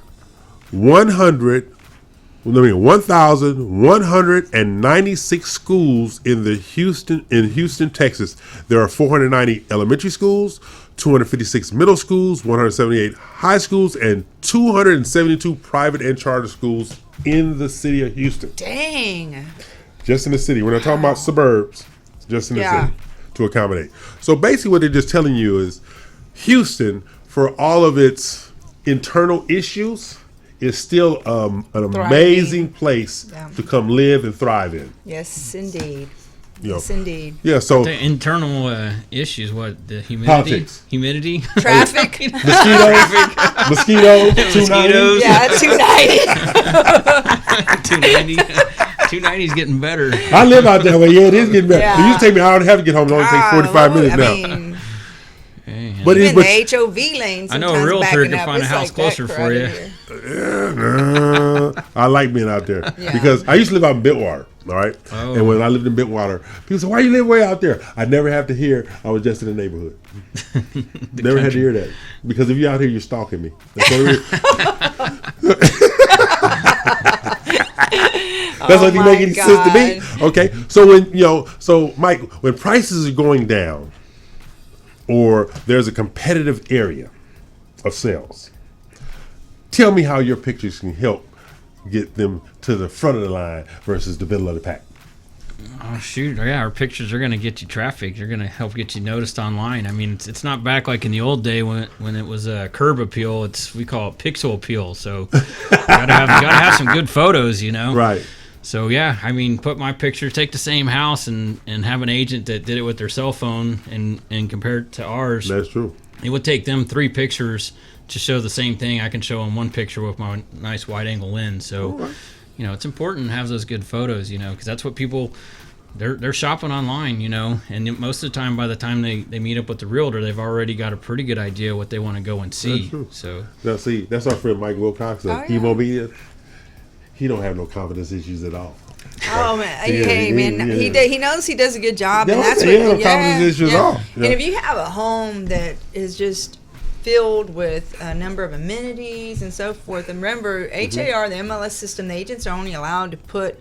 1,196 schools in Houston, Texas. There are 490 elementary schools, 256 middle schools, 178 high schools, and 272 private and charter schools in the city of Houston. Dang. Just in the city. We're not talking about suburbs. Just in the Yeah. city to accommodate. So basically what they're just telling you is Houston, for all of its internal issues, is still an amazing place to come live and thrive in. Yes, indeed. You know. Yes, indeed. Yeah, so The internal issues, what the humidity, Politics. humidity, Traffic. mosquitoes, 290. mosquitoes. Yeah, 290. 290. 290 is getting better. I live out that way. Yeah, it is getting better. Yeah. It used to take me an hour and a half to get home. It only takes 45 minutes now. mean, But even but the HOV lane. I know a sometimes realtor backing can up. find a It's house like closer that for you. crowded here. I like being out there Yeah. because I used to live out in Bitwater. All right, Oh. and when I lived in Bitwater, people said, "Why you live way out there?" I never have to hear I was just in the neighborhood. Never had to hear that because if you're out here, you're stalking me. That's what it is. That's not even my making sense to me. God. Okay, so when Mike, when prices are going down, or there's a competitive area of sales, tell me how your pictures can help get them to the front of the line versus the middle of the pack. Oh shoot! Yeah, our pictures are going to get you traffic. They're going to help get you noticed online. I mean, it's not back like in the old day when it was a curb appeal. We call it pixel appeal. So gotta have some good photos, Right. So yeah, I mean, put my picture, take the same house, and have an agent that did it with their cell phone and compare it to ours. That's true. It would take them 3 pictures to show the same thing I can show in one picture with my nice wide angle lens. So, it's important to have those good photos, because that's what people, they're shopping online, and most of the time, by the time they meet up with the realtor, they've already got a pretty good idea what they want to go and see. That's true. So Now, see, that's our friend Mike Wilcox of Oh, yeah. Emo Media. He don't have no confidence issues at all. Oh man, Yeah, hey man, yeah. he knows he does a good job, Yeah, and that's he what. ain't no confidence issues at all. Yeah. And if you have a home that is just filled with a number of amenities and so forth, and remember, HAR, the MLS system, the agents are only allowed to put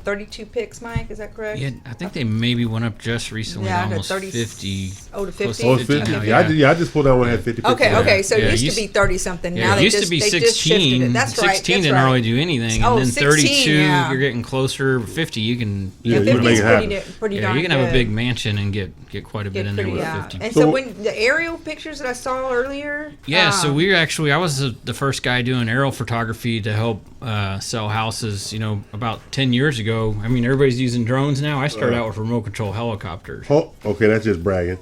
32 pics, Mike? Is that correct? yeah, I think they maybe went up just recently, Yeah, to almost 30 50. Oh, to close 50? to Oh, 50. now, Yeah, I just pulled down one that had 50 Okay, pictures. okay. So Yeah, it used to be 30 something. Yeah, Now it they used just to be they just shifted 16. it. That's right. 16 that's didn't right. really do anything, Oh, and then 16, 32, yeah. you're getting closer. 50, you can. Yeah, Yeah, you 50 can make is it happen. pretty Yeah, darn you can have a good. big mansion and get quite a bit Get in there pretty, with yeah. 50. And So so wh- when the aerial pictures that I saw earlier. Yeah, so I was the first guy doing aerial photography to help sell houses, about 10 years ago. I mean, everybody's using drones now. I started out with remote control helicopters. Oh, okay, that's just bragging.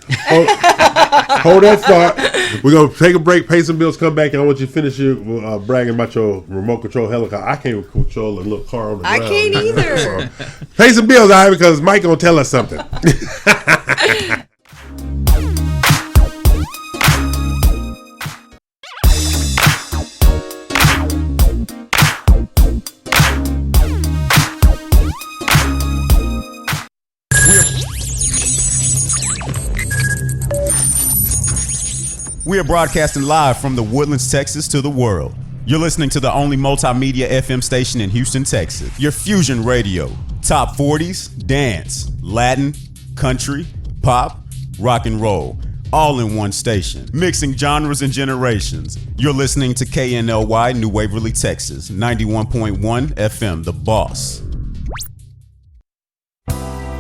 Hold that thought. We're going to take a break, pay some bills, come back, and I want you to finish your bragging about your remote control helicopter. I can't control a little car on the I ground. can't either. Pay some bills, all right, because Mike going to tell us something. We are broadcasting live from the Woodlands, Texas to the world. You're listening to the only multimedia FM station in Houston, Texas. Your Fusion Radio. Top 40s, dance, Latin, country, pop, rock and roll. All in one station. Mixing genres and generations. You're listening to KNLY New Waverly, Texas. 91.1 FM, The Boss.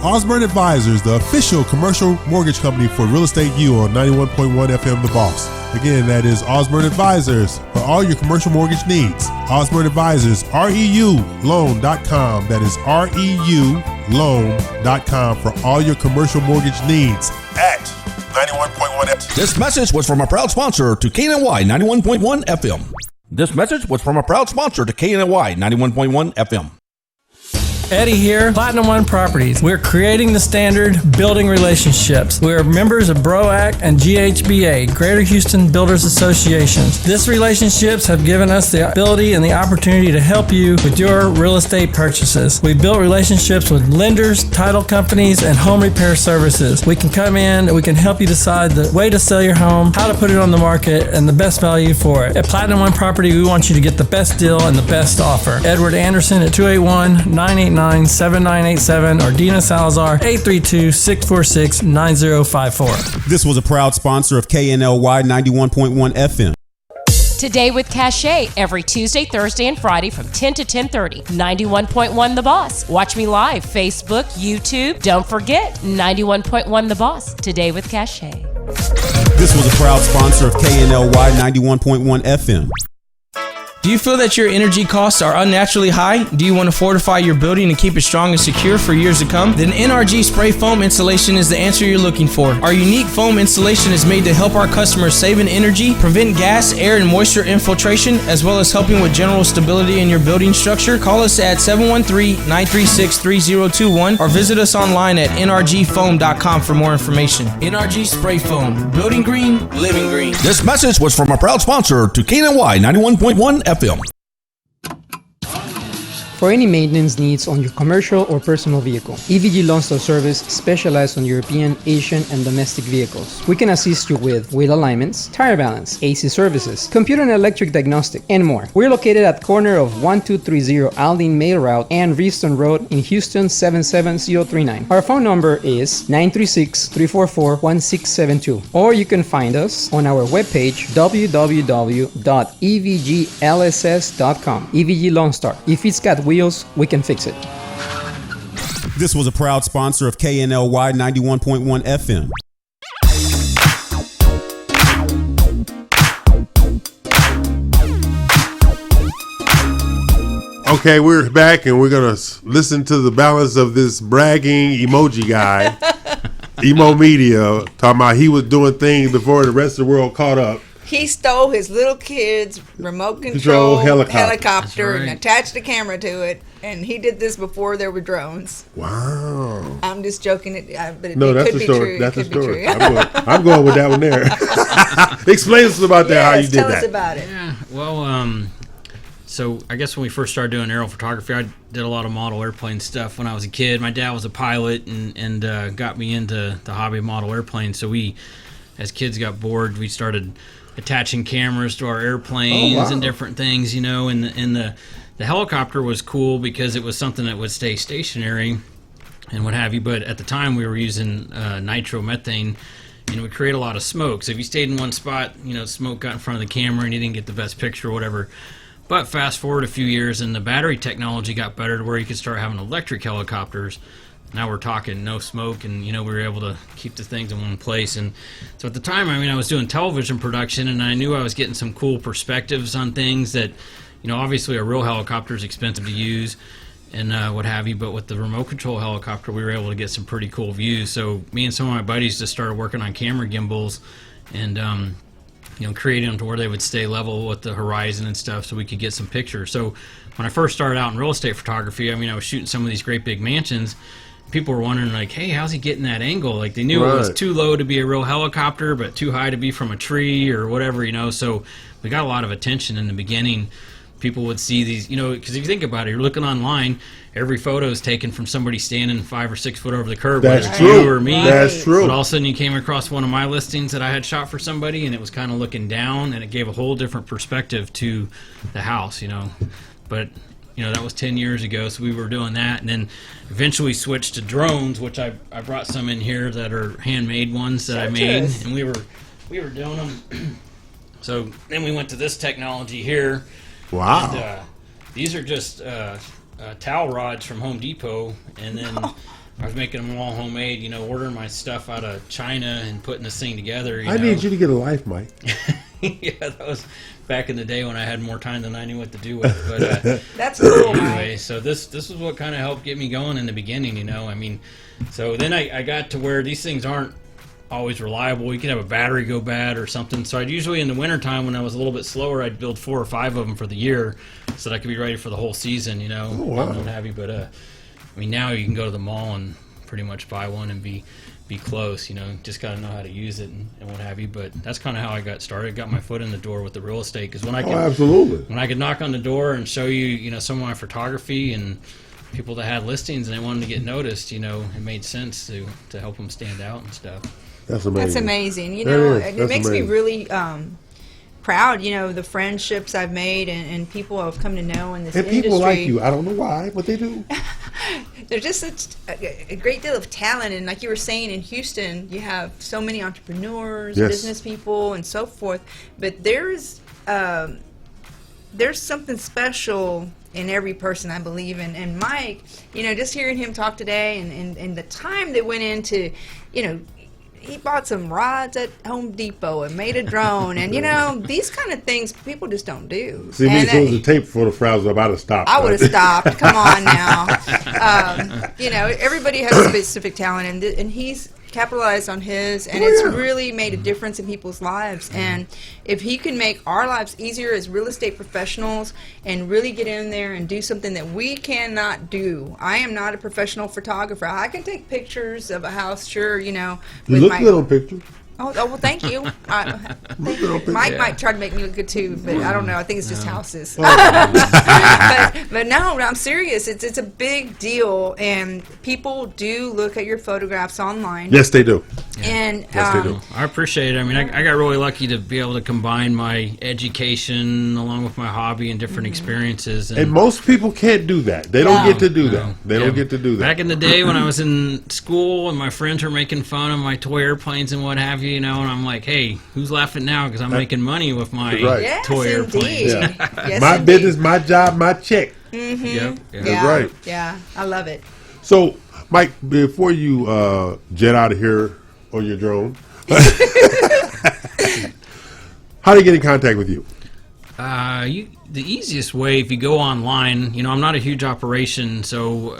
Osborne Advisors, the official commercial mortgage company for Real Estate U on 91.1 FM The Boss. Again, that is Osborne Advisors for all your commercial mortgage needs. Osborne Advisors, REULoan.com. That is REULoan.com for all your commercial mortgage needs at 91.1 FM. This message was from a proud sponsor to KNY 91.1 FM. This message was from a proud sponsor to KNY 91.1 FM. Eddie here, Platinum One Properties. We're creating the standard, building relationships. We're members of BROAC and GHBA, Greater Houston Builders Associations. These relationships have given us the ability and the opportunity to help you with your real estate purchases. We've built relationships with lenders, title companies, and home repair services. We can come in and we can help you decide the way to sell your home, how to put it on the market, and the best value for it. At Platinum One Property, we want you to get the best deal and the best offer. Edward Anderson at 281-989-7987 or Dina Salazar 832-646-9054. This was a proud sponsor of KNLY 91.1 FM. Today with Cachet every Tuesday, Thursday, and Friday from 10 to 10:30. 91.1 The Boss. Watch me live, Facebook, YouTube. Don't forget, 91.1 The Boss. Today with Cachet. This was a proud sponsor of KNLY 91.1 FM. Do you feel that your energy costs are unnaturally high? Do you want to fortify your building and keep it strong and secure for years to come? Then NRG Spray Foam Insulation is the answer you're looking for. Our unique foam insulation is made to help our customers save in energy, prevent gas, air, and moisture infiltration, as well as helping with general stability in your building structure. Call us at 713-936-3021 or visit us online at nrgfoam.com for more information. NRG Spray Foam. Building green, living green. This message was from a proud sponsor to KNY 91.1 FM. For any maintenance needs on your commercial or personal vehicle, EVG Lonsdale Service specializes on European, Asian, and domestic vehicles. We can assist you with wheel alignments, tire balance, AC services, computer and electric diagnostic, and more. We're located at corner of 1230 Aldine Mail Route and Reeston Road in Houston 77039. Our phone number is 936-344-1672, or you can find us on our webpage www.evglss.com. EVG Lone Star. If it's got wheels, we can fix it. This was a proud sponsor of KNLY 91.1 FM. Okay, we're back and we're going to listen to the balance of this bragging emoji guy, Emo Media, talking about he was doing things before the rest of the world caught up. He stole his little kid's remote control helicopter right. and attached a camera to it. And he did this before there were drones. Wow. I'm just joking, but it That's could the be story. true. That's the It could be story. true. I'm going with that one there. Explain us about that, how you did tell that. us about it. Yeah, well, so I guess when we first started doing aerial photography, I did a lot of model airplane stuff when I was a kid. My dad was a pilot and got me into the hobby of model airplanes. So we, as kids, got bored. We started attaching cameras to our airplanes and different things, and the helicopter was cool because it was something that would stay stationary and what have you. But at the time, we were using nitromethane, and it would create a lot of smoke. So if you stayed in one spot, smoke got in front of the camera and you didn't get the best picture or whatever. But fast forward a few years, and the battery technology got better to where you could start having electric helicopters. Now we're talking no smoke, and we were able to keep the things in one place. And so at the time, I was doing television production, and I knew I was getting some cool perspectives on things that, obviously a real helicopter is expensive to use and what have you. But with the remote control helicopter, we were able to get some pretty cool views. So me and some of my buddies just started working on camera gimbals and creating them to where they would stay level with the horizon and stuff so we could get some pictures. So when I first started out in real estate photography, I was shooting some of these great big mansions. People were wondering, like, hey, how's he getting that angle? Like, they knew it was too low to be a real helicopter, but too high to be from a tree or whatever, So we got a lot of attention in the beginning. People would see these, because if you think about it, you're looking online, every photo is taken from somebody standing 5 or 6 foot over the curb. That's whether it's true. you or me. That's true. But all of a sudden you came across one of my listings that I had shot for somebody, and it was kind of looking down, and it gave a whole different perspective to the house, But that was 10 years ago, so we were doing that, and then eventually switched to drones, which I brought some in here that are handmade ones that I made, and we were doing them. So then we went to this technology here. Wow. And, these are just towel rods from Home Depot, and then I was making them all homemade. You know, ordering my stuff out of China and putting this thing together. I need you to get a life, Mike. Yeah, that was back in the day when I had more time than I knew what to do with. But that's cool. Anyway, so this is what kind of helped get me going in the beginning. You know, I mean, so then I got to where these things aren't always reliable. You could have a battery go bad or something. So I'd usually in the wintertime when I was a little bit slower, I'd build 4 or 5 of them for the year so that I could be ready for the whole season. You know, and what have you. But I mean, now you can go to the mall and pretty much buy one and be close, you know, just got to know how to use it and what have you. But that's kind of how I got started. Got my foot in the door with the real estate, because when I could knock on the door and show you, you know, some of my photography and people that had listings and they wanted to get noticed, you know, it made sense to help them stand out and stuff. That's amazing. That's amazing. You know, it makes me really proud, you know, the friendships I've made and people I've come to know in this industry. And people like you. I don't know why, but they do. There's just such a great deal of talent, and like you were saying, in Houston, you have so many entrepreneurs, business people, and so forth. But there's something special in every person, I believe. And Mike, you know, just hearing him talk today, and the time that went into, you know, he bought some rods at Home Depot and made a drone, and you know, these kind of things people just don't do. See, me close the tape for the frazzle up, I'd have stopped. I would have stopped. Come on now. You know, everybody has a specific talent, and he's capitalized on his, and it's really made a difference in people's lives. And if he can make our lives easier as real estate professionals and really get in there and do something that we cannot do. I am not a professional photographer. I can take pictures of a house, sure, you know. You look good on pictures. Oh, well, thank you. Mike might try to make me look good too, but I don't know. I think it's just houses. But no, I'm serious. It's a big deal, and people do look at your photographs online. Yes, they do. And yes, they do. I appreciate it. I mean, I got really lucky to be able to combine my education along with my hobby and different experiences. And most people can't do that. They don't get to do that. They don't get to do that. Back in the day when I was in school and my friends were making fun of my toy airplanes and what have you, you know, and I'm like, hey, who's laughing now? Because I'm making money with my toy airplanes. Yeah. Yes, my business, my job, my check. Mm-hmm. Yep. That's right. Yeah, I love it. So, Mike, before you jet out of here on your drone, how do you get in contact with you? The easiest way, if you go online, you know, I'm not a huge operation, so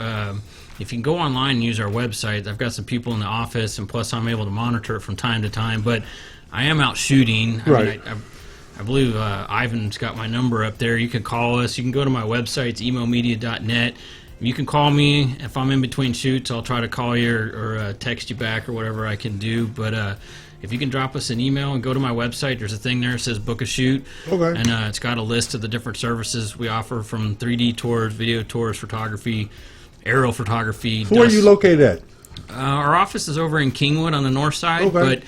if you can go online and use our website, I've got some people in the office, and plus I'm able to monitor it from time to time. But I am out shooting. Right. I believe Ivan's got my number up there. You can call us. You can go to my website, it's emomedia.net. You can call me if I'm in between shoots. I'll try to call you or text you back or whatever I can do. But if you can drop us an email and go to my website, there's a thing there that says book a shoot. Okay. And it's got a list of the different services we offer, from 3D tours, video tours, photography, aerial photography. So where are you located at? Our office is over in Kingwood on the north side. Okay. But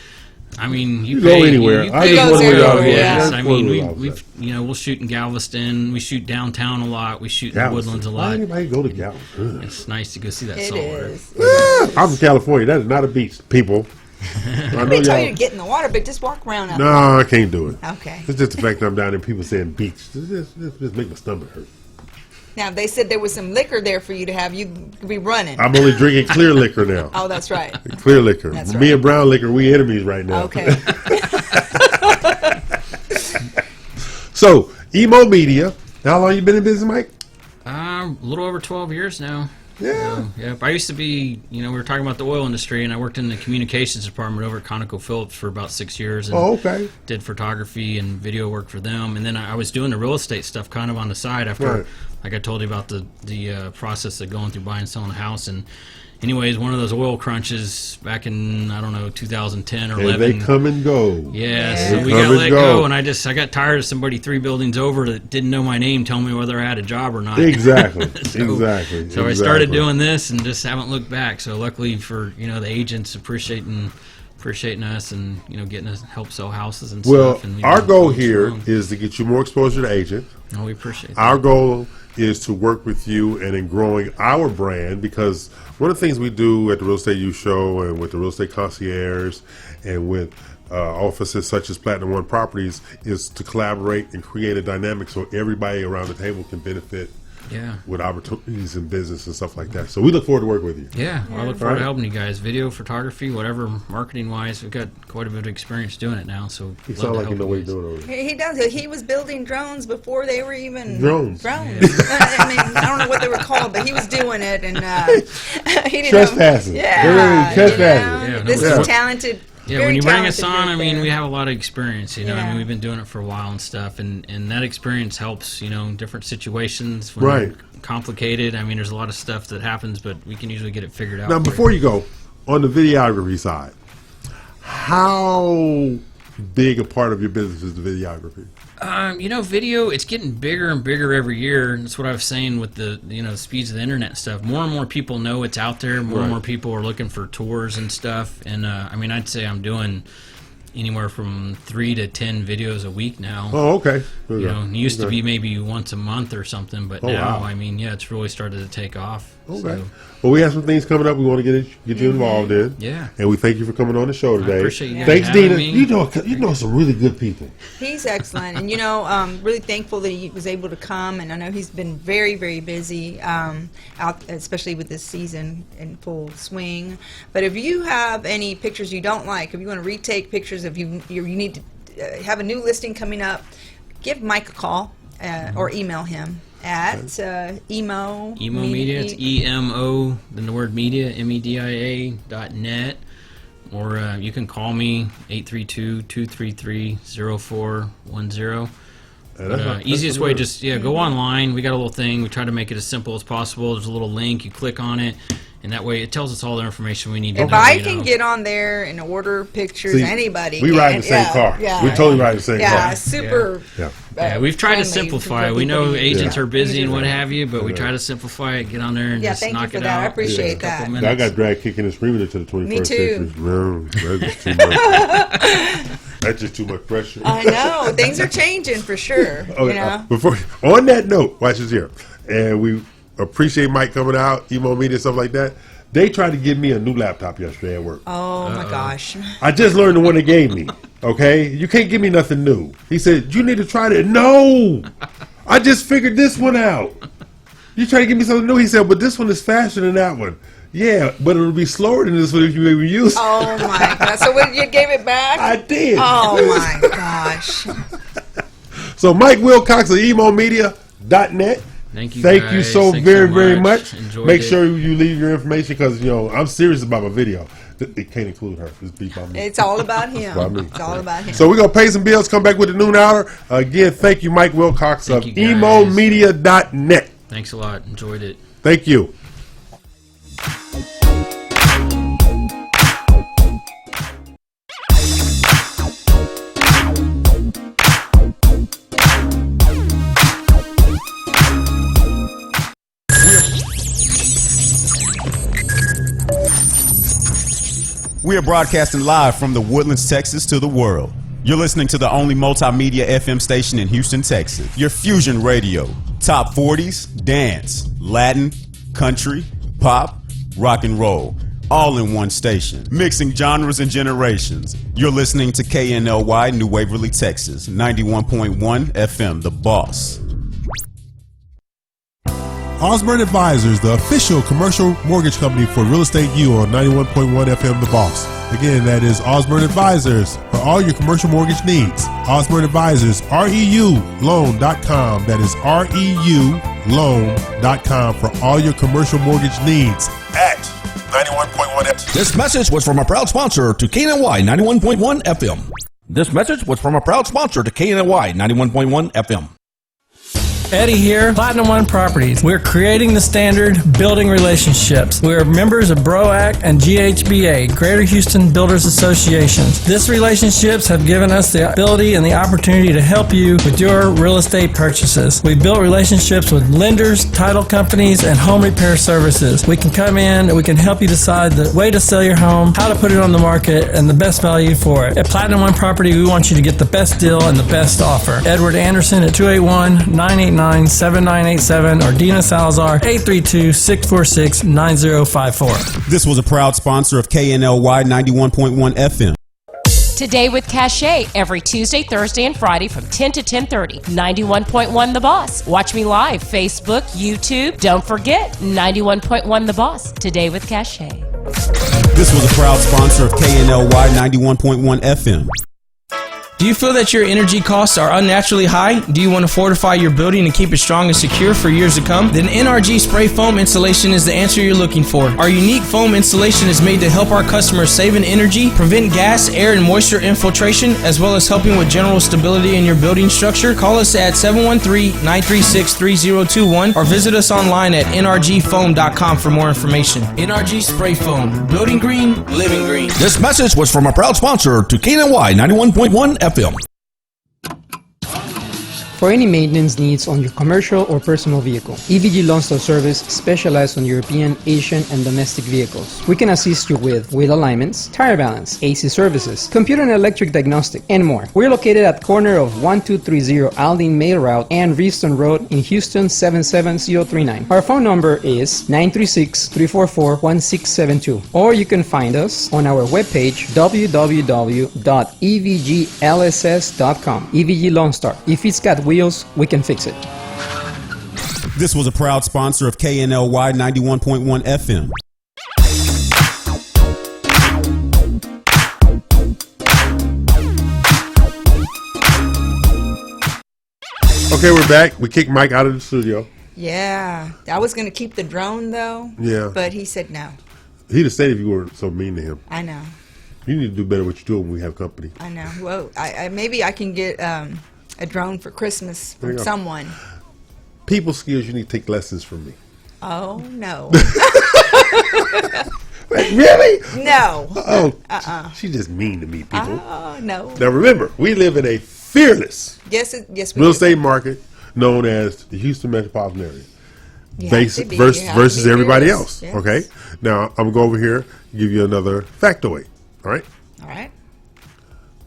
I mean, you go anywhere. You I pay just want to go. go. Yes, I mean, we've you know, we'll shoot in Galveston. We shoot downtown a lot. We shoot in the Woodlands a lot. Why anybody go to Galveston? It's nice to go see that It saltwater. is. I'm from California. That is not a beach, people. Let me tell you to get in the water, but just walk around out No, I can't do it. Okay. It's just the fact that I'm down there and people saying beach. This just make my stomach hurt. Now, if they said there was some liquor there for you to have, you'd be running. I'm only drinking clear liquor now. Oh, that's right. Clear liquor. That's Me right. and brown liquor, we enemies right now. Okay. So, Emo Media. How long you been in business, Mike? A little over 12 years now. Yeah. So, yep. I used to be, you know, we were talking about the oil industry, and I worked in the communications department over at ConocoPhillips for about 6 years. And okay. Did photography and video work for them, and then I was doing the real estate stuff kind of on the side after, like I told you about the process of going through buying and selling a house. And anyways, one of those oil crunches back in, I don't know, 2010 or 11. They come and go. Yeah, so we got let go, and I got tired of somebody 3 buildings over that didn't know my name telling me whether I had a job or not. Exactly. So I started doing this and just haven't looked back. So luckily for, you know, the agents appreciating us and, you know, getting us help sell houses and stuff. And our goal here is to get you more exposure to agents. Oh, we appreciate that. Our goal is to work with you and in growing our brand, because one of the things we do at the Real Estate U Show and with the Real Estate Concierge and with offices such as Platinum One Properties is to collaborate and create a dynamic so everybody around the table can benefit with opportunities in business and stuff like that. So we look forward to working with you. Yeah, well, I look forward to helping you guys. Video, photography, whatever, marketing-wise. We've got quite a bit of experience doing it now, so You sound like you know what you're doing over there. He does. He was building drones before they were even Drones. I mean, I don't know what they were called, but he was doing it, and he didn't Trespassing. Yeah, Trespassing. Yeah, this is talented. Yeah, very when you bring us talented on, I group mean, there. we have a lot of experience, you know. I Yeah. mean, we've been doing it for a while and stuff, and that experience helps, you know, in different situations. When Right. they're complicated. I mean, there's a lot of stuff that happens, but we can usually get it figured out. Now, before you go, on the videography side, how big a part of your business is the videography? You know, video, it's getting bigger and bigger every year. And that's what I was saying with the, you know, the speeds of the internet and stuff. More and more people know it's out there. More and more people are looking for tours and stuff. And, I mean, I'd say I'm doing anywhere from 3 to 10 videos a week now. Oh, okay. You know, it used to be maybe once a month or something, but now, wow. I mean, yeah, it's really started to take off. Okay. So, Well, we have some things coming up we want to get you involved in. Yeah. And we thank you for coming on the show today. appreciate you guys Thanks, having Dina. me. You know some really good people. He's excellent, and you know, really thankful that he was able to come. And I know he's been very, very busy out, especially with this season in full swing. But if you have any pictures you don't like, if you want to retake pictures, if you need to have a new listing coming up, give Mike a call or email him at emo Media, it's EMO, then the word media, MEDIA.net. Or you can call me, 832-233-0410. But easiest way, just go online. We got a little thing. We try to make it as simple as possible. There's a little link. You click on it, and that way it tells us all the information we need to know. If I can get on there and order pictures, See, anybody we can. ride the same car. Yeah, We totally ride the same car. Yeah, super. Yeah. Yeah, we've tried to friendly simplify for it. We know people to use. agents are busy and what Yeah. have you, but we try to simplify it, get on there and Yeah, just thank you knock for it that. out. I appreciate in a couple that. I minutes. got dragged kicking and screaming into the 21st Me too. century. No, that's just too much. That's just too much pressure. I know things are changing for sure. Oh, You know. Before, on that note, watch this here. And we appreciate Mike coming out, emo media, and stuff like that. They tried to give me a new laptop yesterday at work. Oh my gosh. I just learned the one they gave me. Okay? You can't give me nothing new. He said, you need to try it. No! I just figured this one out. You try to give me something new? He said, but this one is faster than that one. Yeah, but it'll be slower than this one if you even use it. Oh my gosh. So when you gave it back? I did. Oh my gosh. So Mike Wilcox of emomedia.net. Thank you Thank guys. you so Thanks very, so very much. much. Enjoyed Make it. sure you leave your information because, you know, I'm serious about my video. It can't include her. It's beat by me. It's all about him. By me. It's all about him. So we're going to pay some bills, come back with the noon hour. Again, thank you, Mike Wilcox of Thank you, guys. emomedia.net. Thanks a lot. Enjoyed it. Thank you. We are broadcasting live from the Woodlands, Texas to the world. You're listening to the only multimedia FM station in Houston, Texas. Your Fusion Radio. Top 40s, dance, Latin, country, pop, rock and roll. All in one station. Mixing genres and generations. You're listening to KNLY New Waverly, Texas. 91.1 FM, The Boss. Osborne Advisors, the official commercial mortgage company for Real Estate U on 91.1 FM The Boss. Again, that is Osborne Advisors for all your commercial mortgage needs. Osborne Advisors, REULoan.com. That is REULoan.com for all your commercial mortgage needs at 91.1 FM. This message was from a proud sponsor to KNY 91.1 FM. This message was from a proud sponsor to KNY 91.1 FM. Eddie here, Platinum One Properties. We're creating the standard, building relationships. We're members of BROAC and GHBA, Greater Houston Builders Associations. These relationships have given us the ability and the opportunity to help you with your real estate purchases. We've built relationships with lenders, title companies, and home repair services. We can come in and we can help you decide the way to sell your home, how to put it on the market, and the best value for it. At Platinum One Property, we want you to get the best deal and the best offer. Edward Anderson at 281-989-7987 or Dina Salazar 832-646-9054. This was a proud sponsor of KNLY 91.1 FM. Today with Cachet every Tuesday, Thursday, and Friday from 10 to 10:30. 91.1 The Boss. Watch me live, Facebook, YouTube. Don't forget 91.1 The Boss. Today with Cachet. This was a proud sponsor of KNLY 91.1 FM. Do you feel that your energy costs are unnaturally high? Do you want to fortify your building and keep it strong and secure for years to come? Then NRG Spray Foam Insulation is the answer you're looking for. Our unique foam insulation is made to help our customers save in energy, prevent gas, air, and moisture infiltration, as well as helping with general stability in your building structure. Call us at 713-936-3021 or visit us online at nrgfoam.com for more information. NRG Spray Foam. Building green, living green. This message was from a proud sponsor to KNY 91.1 FM. For any maintenance needs on your commercial or personal vehicle, EVG Lawn Store Service specializes on European, Asian, and domestic vehicles. We can assist you with wheel alignments, tire balance, AC services, computer and electric diagnostic, and more. We're located at corner of 1230 Aldine Mail Route and Reeston Road in Houston 77039. Our phone number is 936-344-1672, or you can find us on our webpage www.evglss.com. EVG Lawn Star. If it's got wheels, we can fix it. This was a proud sponsor of KNLY 91.1 FM. Okay, we're back. We kicked Mike out of the studio. Yeah. I was going to keep the drone, though. Yeah. But he said no. He'd have stayed if you weren't so mean to him. I know. You need to do better what you do when we have company. I know. Well, I maybe I can get a drone for Christmas from someone. People skills, you need to take lessons from me. Oh, no. Wait, really? No. Oh, she's just mean to me, people. Oh, no. Now remember, we live in a fearless Yes, we real do. estate market known as the Houston metropolitan area. You have to be. You have to Versus be everybody fearless. else. Yes. Okay? Now, I'm going to go over here and give you another factoid. All right? All right.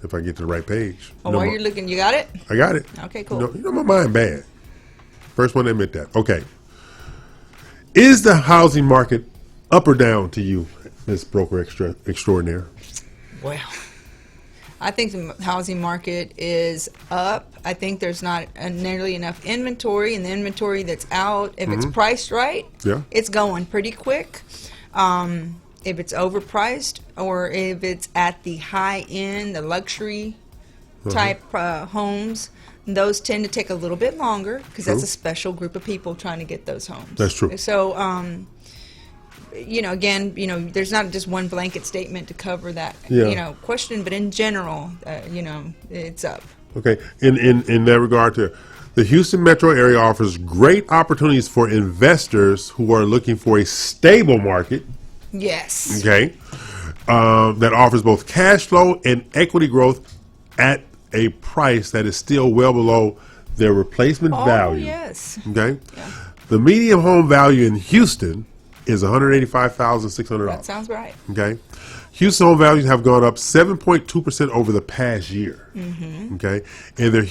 If I get to the right page. Oh, while you're looking, you got it? I got it. Okay, cool. You know my mind bad. First one to admit that. Okay. Is the housing market up or down to you, Miss Broker Extraordinaire? Well, I think the housing market is up. I think there's not nearly enough inventory, and the inventory that's out, if it's priced right, it's going pretty quick. If it's overpriced, or if it's at the high end, the luxury type homes, those tend to take a little bit longer because that's a special group of people trying to get those homes. That's true. So, again, there's not just one blanket statement to cover that, question, but in general, it's up. Okay. In that regard, the Houston metro area offers great opportunities for investors who are looking for a stable market. Yes. Okay. That offers both cash flow and equity growth at a price that is still well below their replacement value. Yes. Okay. Yeah. The median home value in Houston is $185,600. That sounds right. Okay. Houston home values have gone up 7.2% over the past year. Okay. And the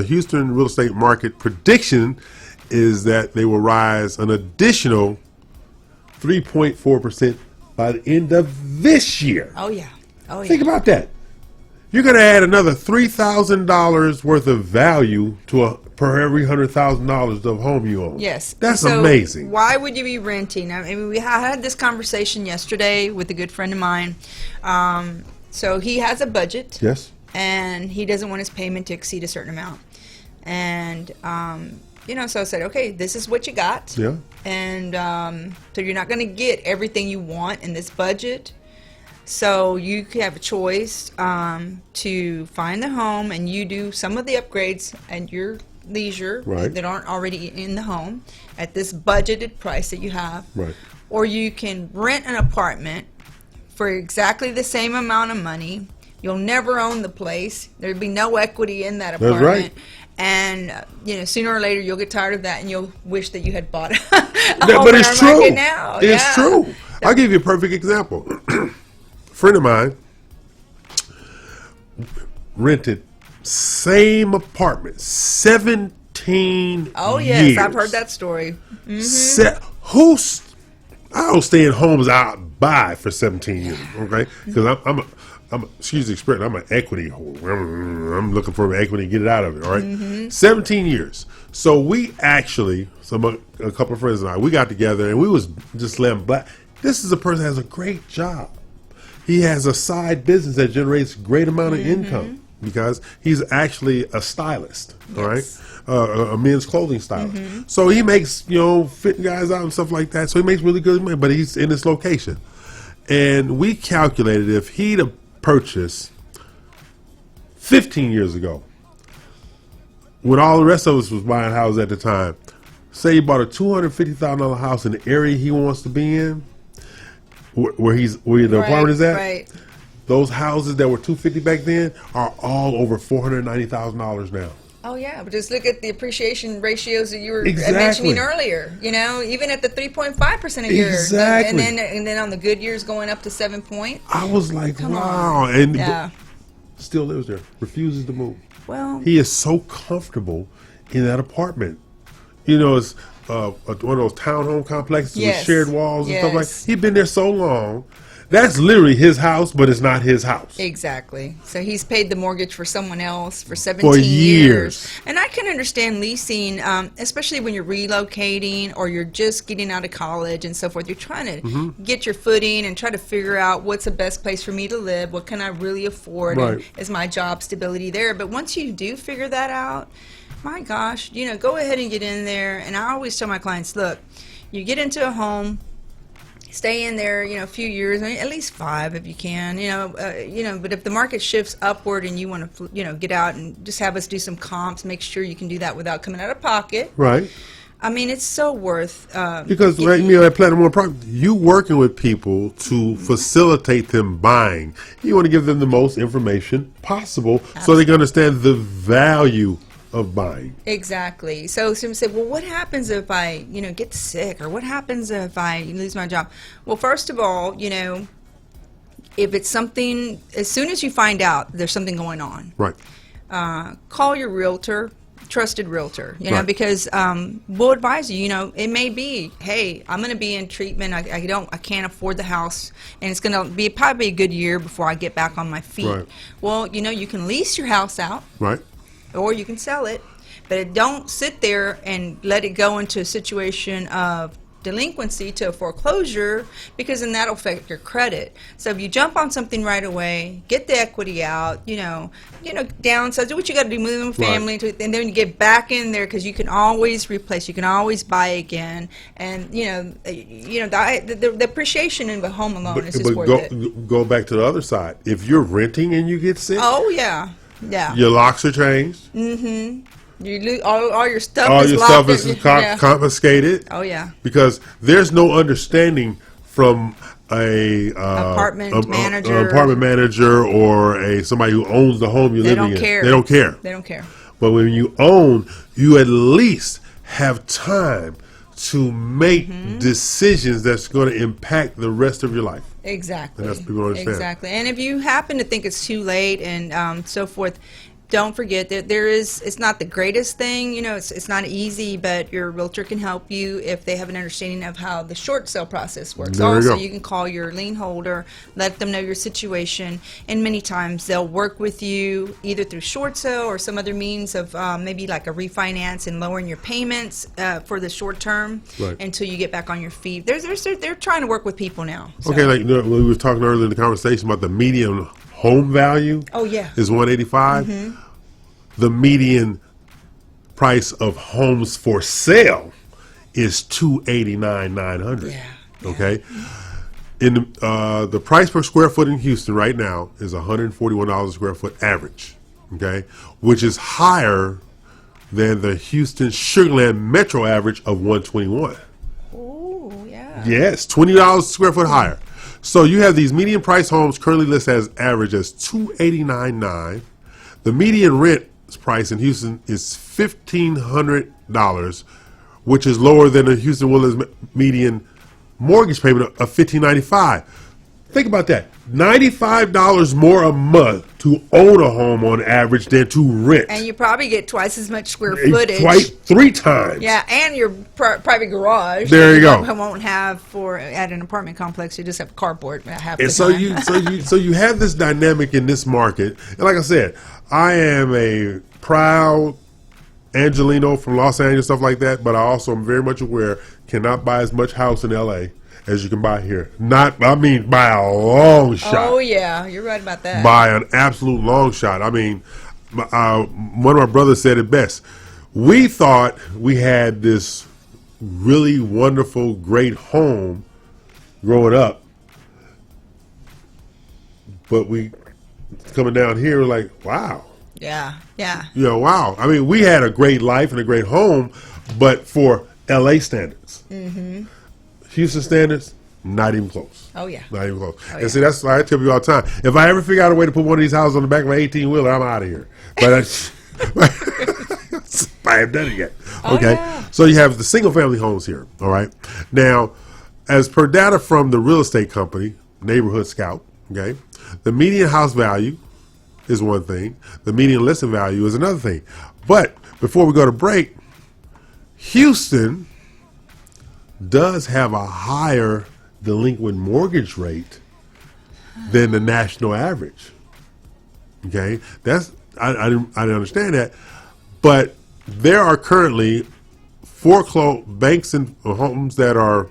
Houston real estate market prediction is that they will rise an additional 3.4% by the end of this year. Oh, yeah. Oh, yeah. Think about that. You're going to add another $3,000 worth of value per every $100,000 of home you own. Yes. That's so amazing. Why would you be renting? I mean, we had this conversation yesterday with a good friend of mine. So he has a budget. Yes. And he doesn't want his payment to exceed a certain amount. And, so I said, okay, this is what you got. Yeah. And so you're not going to get everything you want in this budget. So you have a choice to find the home, and you do some of the upgrades at your leisure that aren't already in the home at this budgeted price that you have. Right. Or you can rent an apartment for exactly the same amount of money. You'll never own the place. There'd be no equity in that apartment. That's right. And sooner or later you'll get tired of that, and you'll wish that you had bought a home But it's true. now. It's true. I'll give you a perfect example. A friend of mine rented same apartment 17 Oh yes, years. I've heard that story. I don't stay in homes I buy for 17 years, okay? Because excuse the expression, I'm an equity holder. I'm looking for equity to get it out of it, all right? 17 years. So we actually, a couple of friends and I, we got together and we was just letting black. This is a person that has a great job. He has a side business that generates a great amount of income because he's actually a stylist, all right? A men's clothing stylist. So he makes, fitting guys out and stuff like that. So he makes really good money, but he's in this location. And we calculated if he'd have purchased 15 years ago, when all the rest of us was buying houses at the time, say he bought a $250,000 house in the area he wants to be in, where the apartment is at. Right. Those houses that were $250 back then are all over $490,000 now. Oh yeah, but just look at the appreciation ratios that you were Exactly. mentioning earlier. Even at the 3.5% a year, Exactly. and then on the good years going up to 7 point. I was like, Come wow, on. and Yeah. still lives there, refuses to move. Well, He is so comfortable in that apartment. It's one of those townhome complexes with Yes. shared walls and stuff like. Yes. He's been there so long. That's literally his house, but it's not his house. exactly. So he's paid the mortgage for someone else for 17 For years. And I can understand leasing, especially when you're relocating or you're just getting out of college and so forth. You're trying to Mm-hmm. get your footing and try to figure out what's the best place for me to live. What can I really afford? Right. And is my job stability there? But once you do figure that out, my gosh, go ahead and get in there. And I always tell my clients, look, you get into a home, stay in there, a few years, at least 5 if you can, but if the market shifts upward and you want to, get out and just have us do some comps, make sure you can do that without coming out of pocket. Right. I mean, it's so worth, Because at Platinum One Property, you working with people to facilitate them buying. You want to give them the most information possible so they can understand the value of buying. Exactly. So some say, well, what happens if I, get sick, or what happens if I lose my job? Well, first of all, if it's something, as soon as you find out there's something going on, Right. Call your realtor, trusted realtor, Right. because we'll advise you. It may be, hey, I'm going to be in treatment. I can't afford the house, and it's going to be probably a good year before I get back on my feet. Right. Well, you can lease your house out, Right. or you can sell it, but don't sit there and let it go into a situation of delinquency to a foreclosure, because then that'll affect your credit. So if you jump on something right away, get the equity out, downsize, do what you got to do, move the family into it, and then you get back in there, because you can always replace, you can always buy again, and the appreciation in the home alone is just worth it. Go back to the other side. If you're renting and you get sick, Oh yeah, your locks are changed. You lose all your stuff. All is your locked stuff is in. Yeah. confiscated. Oh yeah. Because there's no understanding from a Apartment manager. apartment manager, or somebody who owns the home you're They living don't in. care. They don't care. They don't care. But when you own, you at least have time to make decisions that's going to impact the rest of your life. Exactly. And that's what people understand. Exactly. And if you happen to think it's too late and so forth, don't forget that it's not the greatest thing, it's not easy, but your realtor can help you if they have an understanding of how the short sale process works. There you Also, go. you can call your lien holder, let them know your situation, and many times they'll work with you either through short sale or some other means of maybe like a refinance and lowering your payments for the short term Right. until you get back on your feet. They're trying to work with people now. So. Okay, like we were talking earlier in the conversation about the median home value. Oh, yeah. Is 185. The median price of homes for sale is 289,900. Yeah. Okay. In the price per square foot in Houston right now is $141 a square foot average. Okay, which is higher than the Houston Sugarland Metro average of 121. Oh, yeah. Yes, $20 a square foot higher. So you have these median price homes currently listed as average as $289,900. The median rent price in Houston is $1,500, which is lower than the Houston Woodlands median mortgage payment of $1,595. Think about that. $95 more a month to own a home on average than to rent. And you probably get twice as much square footage. Twice, 3 times. Yeah, and your private garage. There you go. You won't have at an apartment complex. You just have carport half And the so time. so you have this dynamic in this market. And like I said, I am a proud Angelino from Los Angeles, stuff like that, but I also am very much aware cannot buy as much house in LA as you can buy here. By a long shot. Oh yeah, you're right about that. By an absolute long shot. I mean, one of my brothers said it best. We thought we had this really wonderful, great home growing up, but we coming down here like, wow. Yeah. Wow. I mean, we had a great life and a great home, but for LA standards. Mm-hmm. Houston standards, not even close. Oh, yeah. Not even close. And see, that's why I tell you all the time. If I ever figure out a way to put one of these houses on the back of my 18-wheeler, I'm out of here. But I haven't done it yet. Okay? Yeah. So you have the single-family homes here, all right? Now, as per data from the real estate company, Neighborhood Scout, okay, the median house value is one thing. The median listing value is another thing. But before we go to break, Houston does have a higher delinquent mortgage rate than the national average. Okay, I didn't understand that, but there are currently banks and homes that are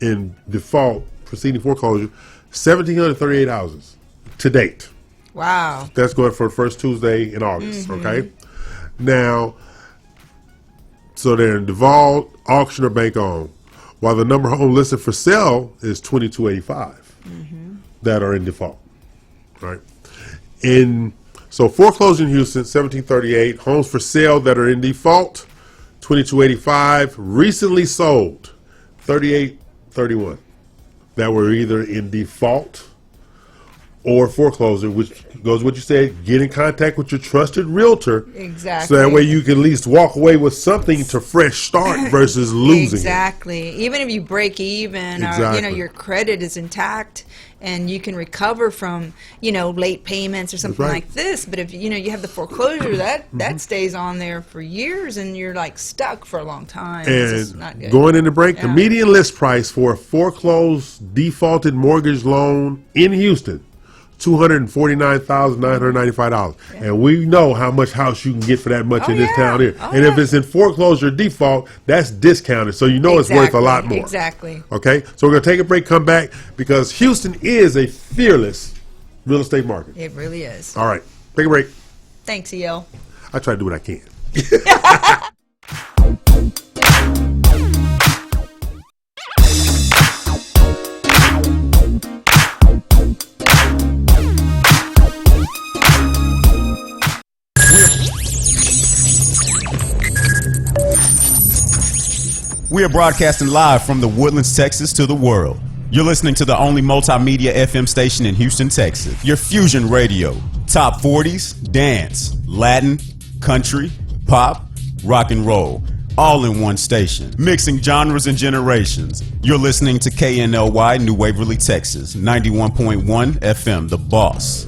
in default, proceeding foreclosure, 1,738 houses to date. Wow. That's going for the first Tuesday in August. Okay, now, so they're in default, auction, or bank owned. While the number of homes listed for sale is 2,285 that are in default, right? So foreclosure in Houston, 1,738. Homes for sale that are in default, 2,285. Recently sold, 3,831. That were either in default or foreclosure, which goes what you said, get in contact with your trusted realtor. Exactly. So that way you can at least walk away with something to fresh start versus losing. Exactly. Even if you break even, Exactly. or, your credit is intact and you can recover from, late payments or something right. like this. But if, you have the foreclosure, that stays on there for years and you're like stuck for a long time. It's just not And good. going into break, the Yeah. median list price for a foreclosed defaulted mortgage loan in Houston, $249,995. And we know how much house you can get for that much in this town here. And if it's in foreclosure default, that's discounted. So it's worth a lot more. Exactly. Okay? So we're going to take a break, come back, because Houston is a fearless real estate market. It really is. All right. Take a break. Thanks, EL. I try to do what I can. We are broadcasting live from the Woodlands, Texas to the world. You're listening to the only multimedia FM station in Houston, Texas. Your fusion radio. Top 40s, dance, Latin, country, pop, rock and roll. All in one station. Mixing genres and generations. You're listening to KNLY New Waverly, Texas. 91.1 FM, The Boss.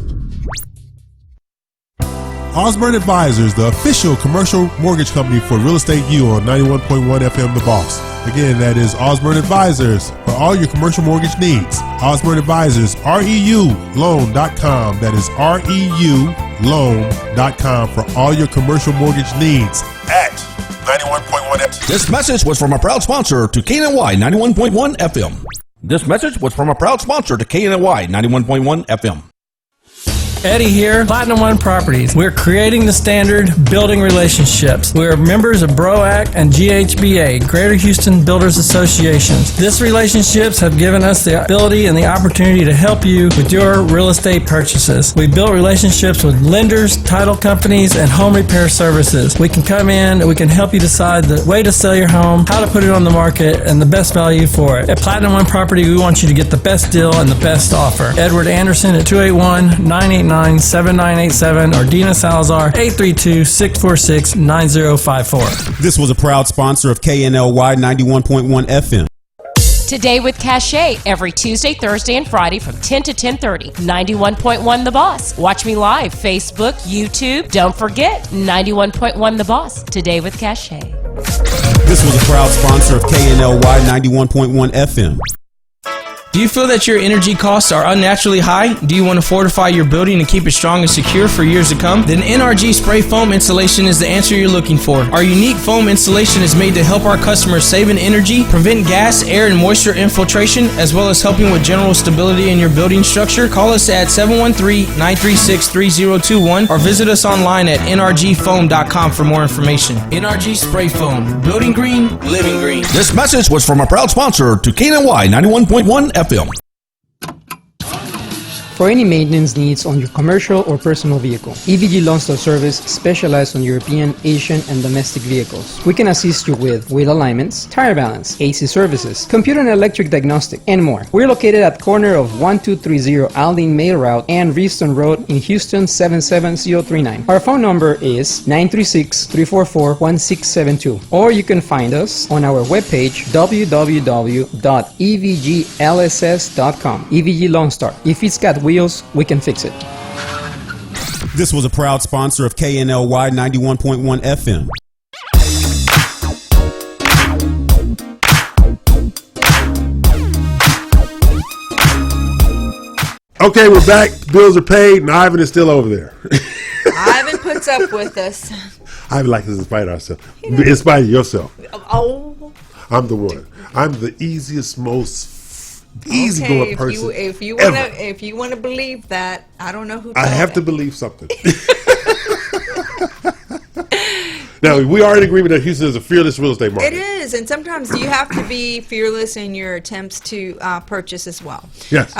Osborne Advisors, the official commercial mortgage company for Real Estate U on 91.1 FM The Boss. Again, that is Osborne Advisors for all your commercial mortgage needs. Osborne Advisors, REULoan.com. That is REULoan.com for all your commercial mortgage needs at 91.1 FM. This message was from a proud sponsor to KNY 91.1 FM. This message was from a proud sponsor to KNY 91.1 FM. Eddie here, Platinum One Properties. We're creating the standard, building relationships. We're members of BROAC and GHBA, Greater Houston Builders Associations. These relationships have given us the ability and the opportunity to help you with your real estate purchases. We built relationships with lenders, title companies, and home repair services. We can come in and we can help you decide the way to sell your home, how to put it on the market, and the best value for it. At Platinum One Property, we want you to get the best deal and the best offer. Edward Anderson at 281-989-7987 or Dina Salazar 832-646-9054. This was a proud sponsor of KNLY 91.1 FM. Today with Cachet, every Tuesday, Thursday, and Friday from 10 to 10:30. 91.1 The Boss. Watch me live, Facebook, YouTube. Don't forget, 91.1 The Boss. Today with Cachet. This was a proud sponsor of KNLY 91.1 FM. Do you feel that your energy costs are unnaturally high? Do you want to fortify your building and keep it strong and secure for years to come? Then NRG Spray Foam Insulation is the answer you're looking for. Our unique foam insulation is made to help our customers save in energy, prevent gas, air, and moisture infiltration, as well as helping with general stability in your building structure. Call us at 713-936-3021 or visit us online at nrgfoam.com for more information. NRG Spray Foam. Building green, living green. This message was from a proud sponsor to KNY 91.1 FM. For any maintenance needs on your commercial or personal vehicle, EVG Lonsdale Service specializes on European, Asian, and domestic vehicles. We can assist you with wheel alignments, tire balance, AC services, computer and electric diagnostic, and more. We're located at corner of 1230 Aldine Mail Route and Reeston Road in Houston 77039. Our phone number is 936-344-1672, or you can find us on our webpage www.evglss.com. EVG Lone Star. If it's got wheels, we can fix it. This was a proud sponsor of KNLY 91.1 FM. Okay, we're back. Bills are paid, and Ivan is still over there. Ivan puts up with us. Ivan likes us to spite ourselves. In spite of yourself. Oh. I'm the one. I'm the easiest, most easygoing person. If you want to believe that, I don't know who. I have to believe something. Now, we are in agreement that Houston is a fearless real estate market. It is, and sometimes you have to be fearless in your attempts to purchase as well. Yes.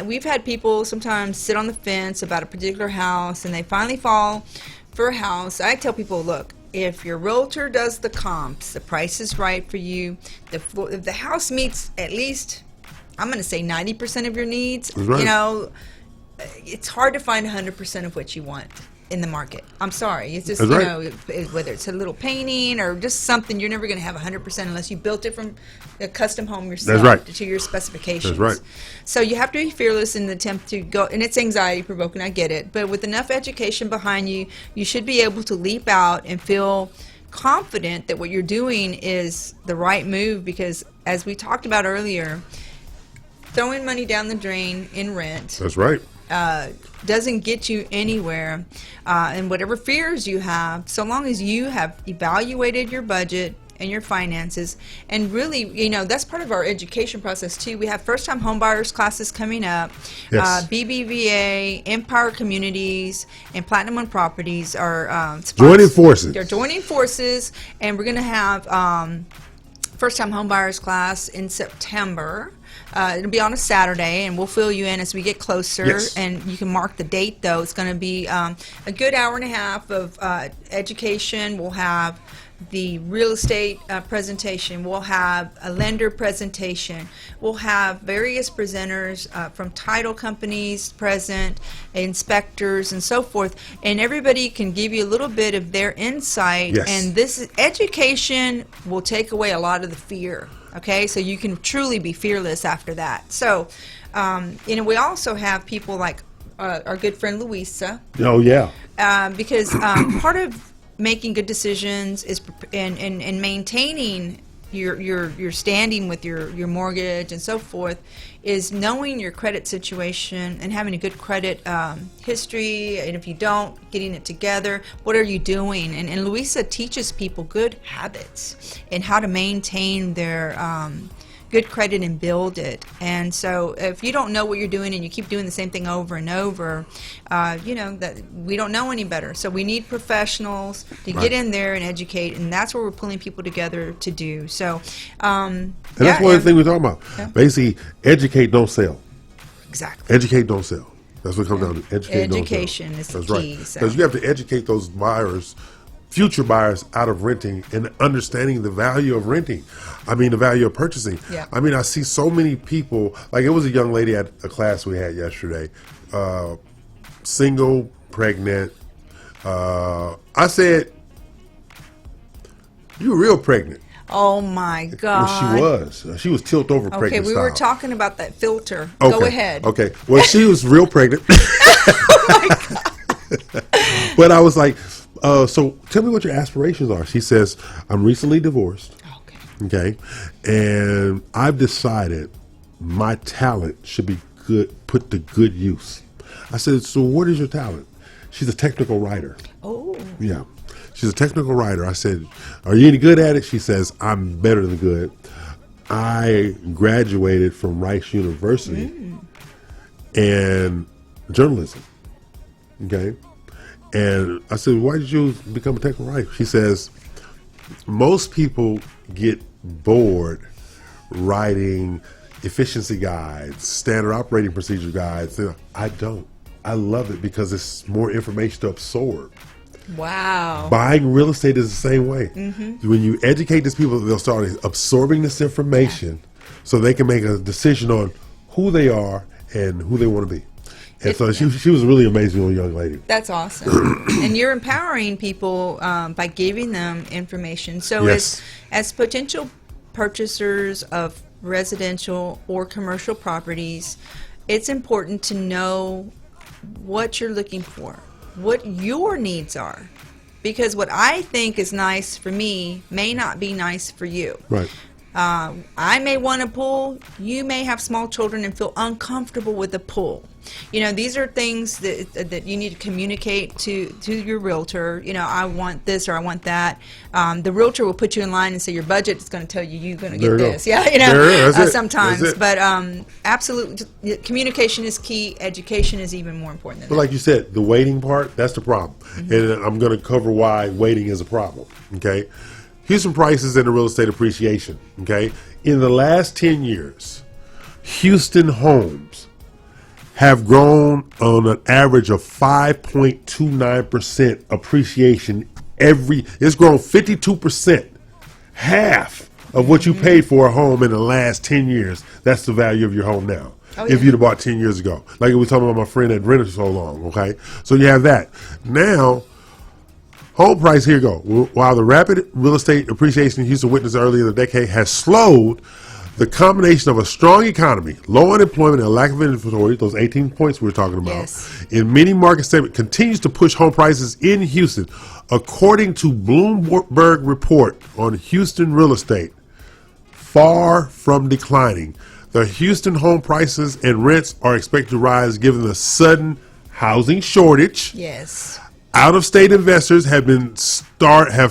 We've had people sometimes sit on the fence about a particular house, and they finally fall for a house. I tell people, look, if your realtor does the comps, the price is right for you, if the house meets at least, I'm going to say 90% of your needs, That's right. you know, it's hard to find 100% of what you want in the market. I'm sorry. It's just, That's right. you know, whether it's a little painting or just something, you're never going to have 100% unless you built it from a custom home yourself. That's right. To your specifications. That's right. So you have to be fearless in the attempt to go, and it's anxiety provoking, I get it, but with enough education behind you, you should be able to leap out and feel confident that what you're doing is the right move, because as we talked about earlier, throwing money down the drain in rent That's right. doesn't get you anywhere. And whatever fears you have, so long as you have evaluated your budget and your finances, and really, you know, that's part of our education process too. We have first-time homebuyers classes coming up. Yes. BBVA, Empire Communities, and Platinum One Properties are Joining forces. They're joining forces, and we're going to have first-time homebuyers class in September. It'll be on a Saturday, and we'll fill you in as we get closer. Yes. And you can mark the date, though. It's going to be a good hour and a half of education. We'll have the real estate presentation. We'll have a lender presentation. We'll have various presenters from title companies present, inspectors, and so forth. And everybody can give you a little bit of their insight. Yes. And this education will take away a lot of the fear. Okay, so you can truly be fearless after that. So, you know, we also have people like our good friend Louisa. Oh, yeah. Because part of making good decisions is and maintaining your standing with your mortgage and so forth is knowing your credit situation and having a good credit history, and if you don't, getting it together. What are you doing? And Louisa teaches people good habits and how to maintain their good credit and build it. And so if you don't know what you're doing and you keep doing the same thing over and over, you know, that we don't know any better. So we need professionals to get in there and educate, and that's what we're pulling people together to do. So, and that's one of the things we're talking about. Yeah. Basically, educate, don't sell. Exactly. Educate, don't sell. That's what it comes down to. Educate, Education don't sell. is the That's key, right. so. Because you have to educate those buyers, future buyers, out of renting and understanding the value of renting. I mean, the value of purchasing. Yeah. I mean, I see so many people, like it was a young lady at a class we had yesterday, single, pregnant. I said, "You're real pregnant." Oh my God. Well, she was tilt over pregnant. Okay, we style. were talking about that filter. Okay. Go ahead. Okay. Well, she was real pregnant. Oh my God. But I was like, so tell me what your aspirations are. She says, I'm recently divorced. Okay. And I've decided my talent should be put to good use. I said, so what is your talent? She's a technical writer. Oh. Yeah. She's a technical writer. I said, are you any good at it? She says, I'm better than good. I graduated from Rice University and journalism. Okay. And I said, why did you become a technical writer? She says, most people get bored writing efficiency guides, standard operating procedure guides. I don't. I love it because it's more information to absorb. Wow. Buying real estate is the same way. When you educate these people, they'll start absorbing this information so they can make a decision on who they are and who they want to be. And so she was a really amazing young lady. That's awesome. And you're empowering people by giving them information. So as potential purchasers of residential or commercial properties, it's important to know what you're looking for, what your needs are. Because what I think is nice for me may not be nice for you. Right. I may want a pool. You may have small children and feel uncomfortable with the pool. You know, these are things that you need to communicate to your realtor. You know, I want this or I want that. The realtor will put you in line and say your budget is going to tell you you're going to get this. Yeah, you know, sometimes. But absolutely, communication is key. Education is even more important than But that. like you said, the waiting part, that's the problem. And I'm going to cover why waiting is a problem. Okay. Houston prices and the real estate appreciation. Okay. In the last 10 years, Houston homes have grown on an average of 5.29% appreciation it's grown 52%, half of what you paid for a home in the last 10 years. That's the value of your home now. If you'd have bought 10 years ago. Like we were talking about my friend that rented so long, okay? So you have that. Now, home price, here you go. While the rapid real estate appreciation in Houston witnessed earlier in the decade has slowed, the combination of a strong economy, low unemployment, and a lack of inventory, those 18 points we were talking about, in many market segments continues to push home prices in Houston. According to Bloomberg report on Houston real estate, far from declining. The Houston home prices and rents are expected to rise given the sudden housing shortage. Out-of-state investors have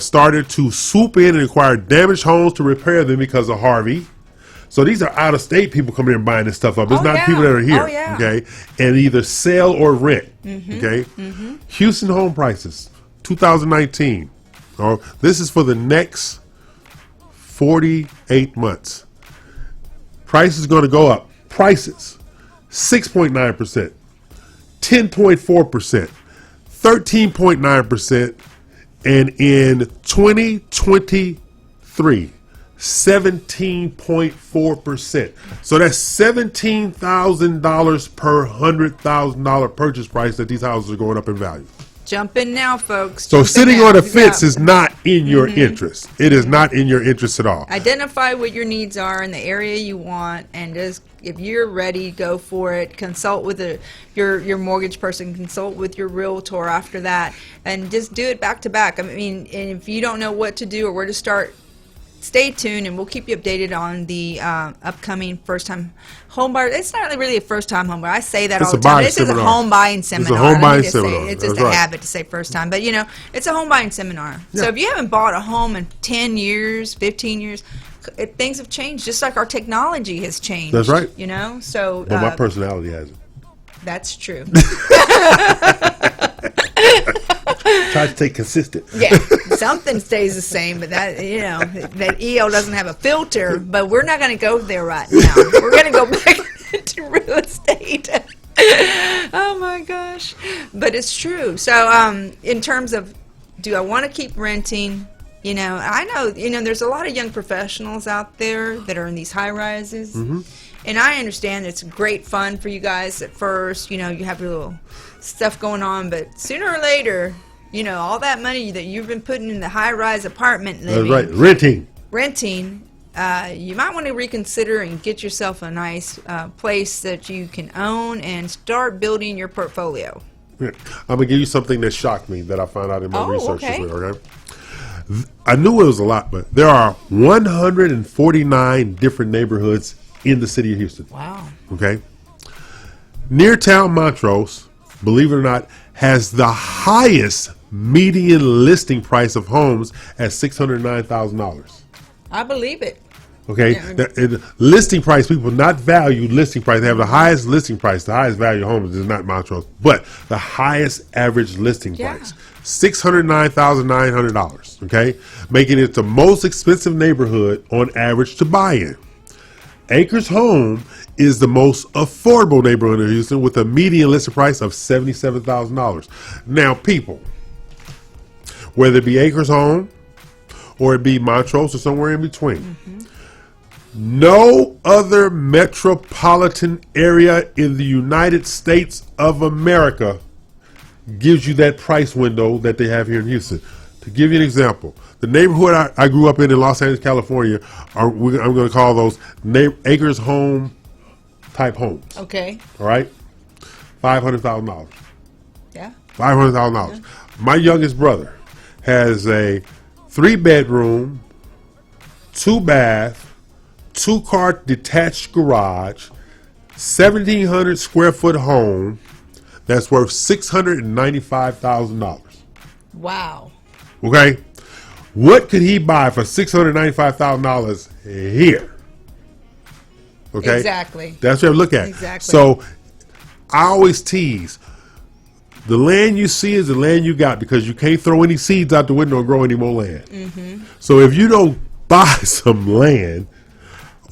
started to swoop in and acquire damaged homes to repair them because of Harvey. So these are out-of-state people coming in and buying this stuff up. It's not people that are here, okay? And either sell or rent, okay? Houston home prices, 2019. This is for the next 48 months. Price is going to go up. Prices, 6.9%, 10.4%, 13.9%, and in 2023, 17.4%. So that's $17,000 per $100,000 purchase price that these houses are going up in value. Jump in now, folks. So sitting on a fence is not in your interest. It is not in your interest at all. Identify what your needs are in the area you want, and just if you're ready, go for it. Consult with your mortgage person. Consult with your realtor after that, and just do it back to back. I mean, and if you don't know what to do or where to start, stay tuned, and we'll keep you updated on the upcoming first-time home buyer. It's not really a first-time home buyer. I say that all the time. This is a home buying seminar. It's a home buying seminar. It's just a habit to say first-time, but it's a home buying seminar. So if you haven't bought a home in 10 years, 15 years, things have changed, just like our technology has changed. That's right. So. But my personality hasn't. That's true. Try to stay consistent. Yeah, something stays the same, but that that EO doesn't have a filter. But we're not going to go there right now. We're going to go back to real estate. Oh my gosh, but it's true. So in terms of, do I want to keep renting? I know there's a lot of young professionals out there that are in these high rises. And I understand it's great fun for you guys at first. You have your little stuff going on, but sooner or later, all that money that you've been putting in the high-rise apartment living. That's right. Renting. renting, you might want to reconsider and get yourself a nice place that you can own and start building your portfolio. Yeah. I'm going to give you something that shocked me that I found out in my research okay. this week, okay? I knew it was a lot, but there are 149 different neighborhoods in the city of Houston. Wow. Okay? Neartown Montrose, believe it or not, has the highest median listing price of homes at $609,000. I believe it. Okay, listing price, people not value listing price. They have the highest listing price, the highest value homes is not Montrose, but the highest average listing price, $609,900. Okay, making it the most expensive neighborhood on average to buy in. Acres Home is the most affordable neighborhood in Houston with a median listing price of $77,000. Now, people, whether it be Acres Home or it be Montrose or somewhere in between, no other metropolitan area in the United States of America gives you that price window that they have here in Houston. To give you an example, the neighborhood I grew up in Los Angeles, California, I'm going to call those Acres Home type homes. Okay. All right? $500,000. Yeah. $500,000. Yeah. My youngest brother has a 3-bedroom, 2-bath, 2-car detached garage, 1,700 square foot home that's worth $695,000. Wow. Okay, what could he buy for $695,000 here? Okay, exactly. That's what I look at. Exactly. So I always tease. The land you see is the land you got because you can't throw any seeds out the window and grow any more land. Mm-hmm. So if you don't buy some land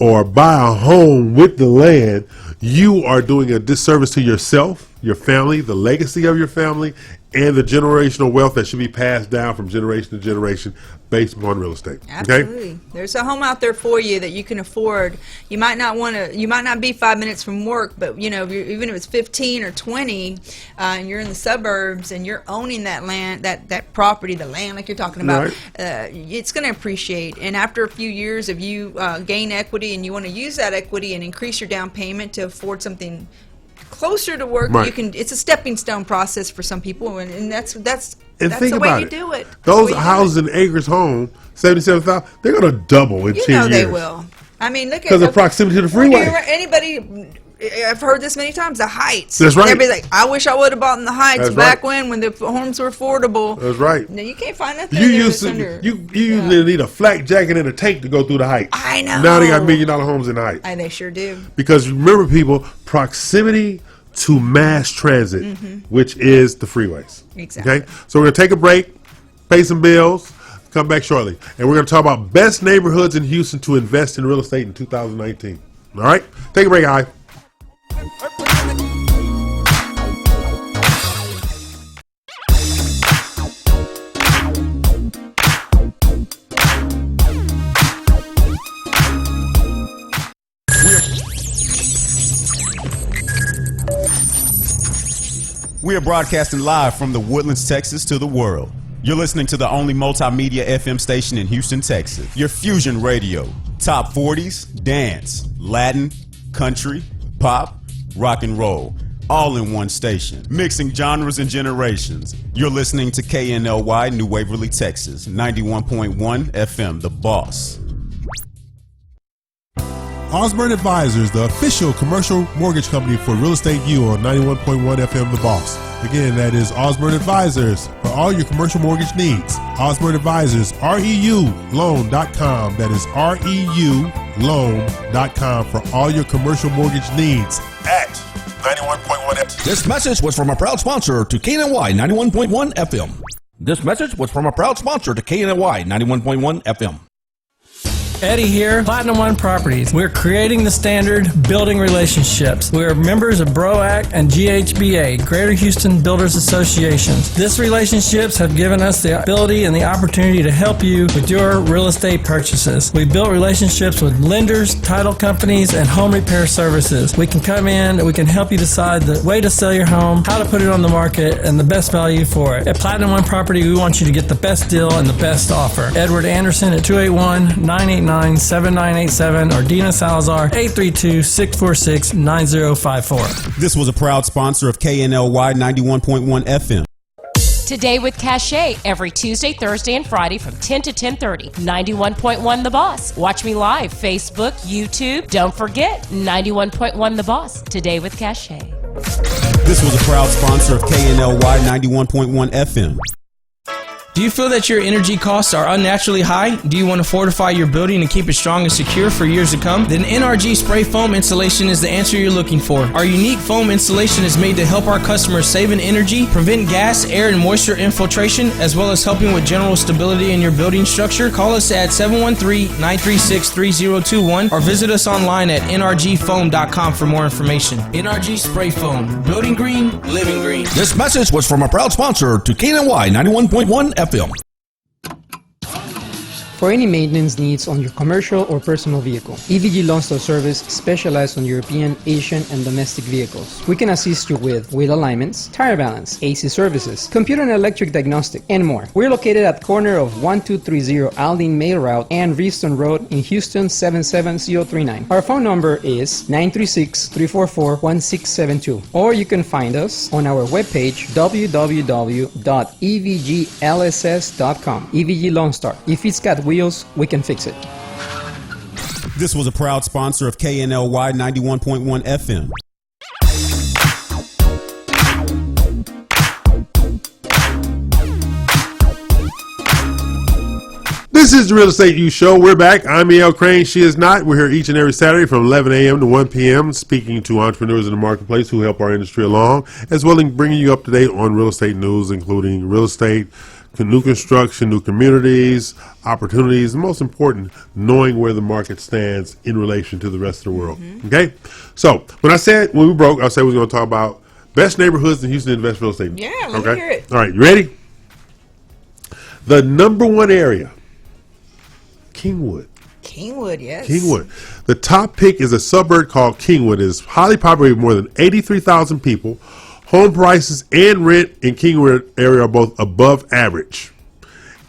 or buy a home with the land, you are doing a disservice to yourself, your family, the legacy of your family, and the generational wealth that should be passed down from generation to generation based upon real estate. Absolutely. Okay? There's a home out there for you that you can afford. You might not be 5 minutes from work, but even if it's 15 or 20, and you're in the suburbs and you're owning that land, that property, the land like you're talking about, it's going to appreciate. And after a few years, if you gain equity and you want to use that equity and increase your down payment to afford something closer to work, you can. It's a stepping stone process for some people, and that's the way you do it. Those houses in Acres Home, $77,000, they're going to double in 10 years. You know they will. I mean, look at because of proximity to the freeway. Anybody, I've heard this many times. The Heights. That's right. Everybody's like, I wish I would have bought in the Heights back when the homes were affordable. That's right. No, you can't find nothing. You usually need a flak jacket and a tank to go through the Heights. I know. Now they got $1 million homes in the Heights. They sure do. Because remember, people, proximity to mass transit, which is the freeways. Exactly. Okay, so we're going to take a break, pay some bills, come back shortly. And we're going to talk about best neighborhoods in Houston to invest in real estate in 2019. All right? Take a break, Hi. We are broadcasting live from the Woodlands, Texas to the world. You're listening to the only multimedia FM station in Houston, Texas. Your Fusion Radio. Top 40s, dance, Latin, country, pop, rock and roll. All in one station. Mixing genres and generations. You're listening to KNLY, New Waverly, Texas. 91.1 FM, The Boss. Osborne Advisors, the official commercial mortgage company for Real Estate U on 91.1 FM The Boss. Again, that is Osborne Advisors for all your commercial mortgage needs. Osborne Advisors, REULoan.com. That is REULoan.com for all your commercial mortgage needs at 91.1 FM. This message was from a proud sponsor to KNY 91.1 FM. This message was from a proud sponsor to KNY 91.1 FM. Eddie here, Platinum One Properties. We're creating the standard, building relationships. We're members of BROAC and GHBA, Greater Houston Builders Associations. These relationships have given us the ability and the opportunity to help you with your real estate purchases. We built relationships with lenders, title companies, and home repair services. We can come in and we can help you decide the way to sell your home, how to put it on the market, and the best value for it. At Platinum One Property, we want you to get the best deal and the best offer. Edward Anderson at 281-989-7987 or Dina Salazar 832-646-9054. This was a proud sponsor of KNLY 91.1 FM. Today with Cachet every Tuesday, Thursday, and Friday from 10 to 10:30. 91.1 The Boss. Watch me live, Facebook, YouTube. Don't forget, 91.1 The Boss. Today with Cachet. This was a proud sponsor of KNLY 91.1 FM. Do you feel that your energy costs are unnaturally high? Do you want to fortify your building and keep it strong and secure for years to come? Then NRG Spray Foam Insulation is the answer you're looking for. Our unique foam insulation is made to help our customers save in energy, prevent gas, air, and moisture infiltration, as well as helping with general stability in your building structure. Call us at 713-936-3021 or visit us online at nrgfoam.com for more information. NRG Spray Foam. Building green, living green. This message was from a proud sponsor to KNY 91.1 FM. For any maintenance needs on your commercial or personal vehicle, EVG Lonsdale Service specializes on European, Asian, and domestic vehicles. We can assist you with wheel alignments, tire balance, AC services, computer and electric diagnostic, and more. We're located at corner of 1230 Aldine Mail Route and Reeston Road in Houston 77039. Our phone number is 936-344-1672, or you can find us on our webpage www.evglss.com. EVG Lone Star. If it's got wheels, we can fix it. This was a proud sponsor of KNLY 91.1 FM. This is the Real Estate U Show. We're back. I'm E.L. Crane. She is not. We're here each and every Saturday from 11 a.m. to 1 p.m. speaking to entrepreneurs in the marketplace who help our industry along, as well as bringing you up to date on real estate news, including real estate, new construction, new communities, opportunities, and most important, knowing where the market stands in relation to the rest of the world. Okay? So, when we broke, I said we were going to talk about best neighborhoods in Houston to invest real estate. Yeah, let me hear it. All right, you ready? The number one area, Kingwood. Kingwood, yes. Kingwood. The top pick is a suburb called Kingwood. It is highly populated with more than 83,000 people. Home prices and rent in Kingwood area are both above average.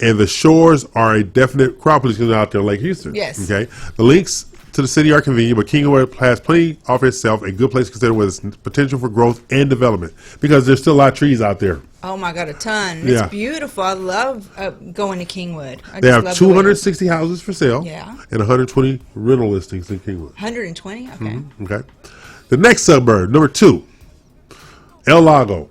And the shores are a definite Acropolis out there in Lake Houston. Yes. Okay. The links to the city are convenient, but Kingwood has plenty to offer itself, a good place to consider with its potential for growth and development, because there's still a lot of trees out there. Oh my God, a ton. Yeah. It's beautiful. I love going to Kingwood. They have 260 houses for sale. Yeah. And 120 rental listings in Kingwood. 120? Okay. Okay. The next suburb, number 2, El Lago.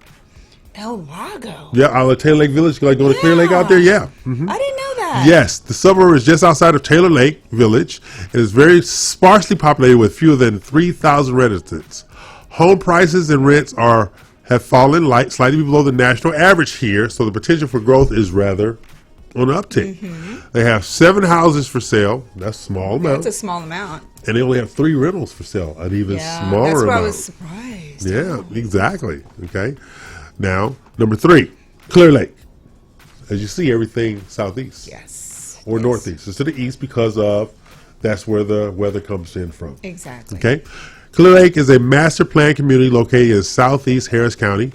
El Lago. Yeah, out of Taylor Lake Village. You like going to Clear Lake out there? Yeah. I didn't know that. Yes, the suburb is just outside of Taylor Lake Village. It is very sparsely populated with fewer than 3,000 residents. Home prices and rents have fallen slightly below the national average here, so the potential for growth is rather on an uptick. They have 7 houses for sale. That's a small amount. That's a small amount. And they only have 3 rentals for sale, an even smaller that's why amount. I was surprised. Yeah, exactly. Okay. Now, number 3, Clear Lake. As you see, everything southeast. Yes. Or northeast. It's to the east because that's where the weather comes in from. Exactly. Okay. Clear Lake is a master plan community located in southeast Harris County,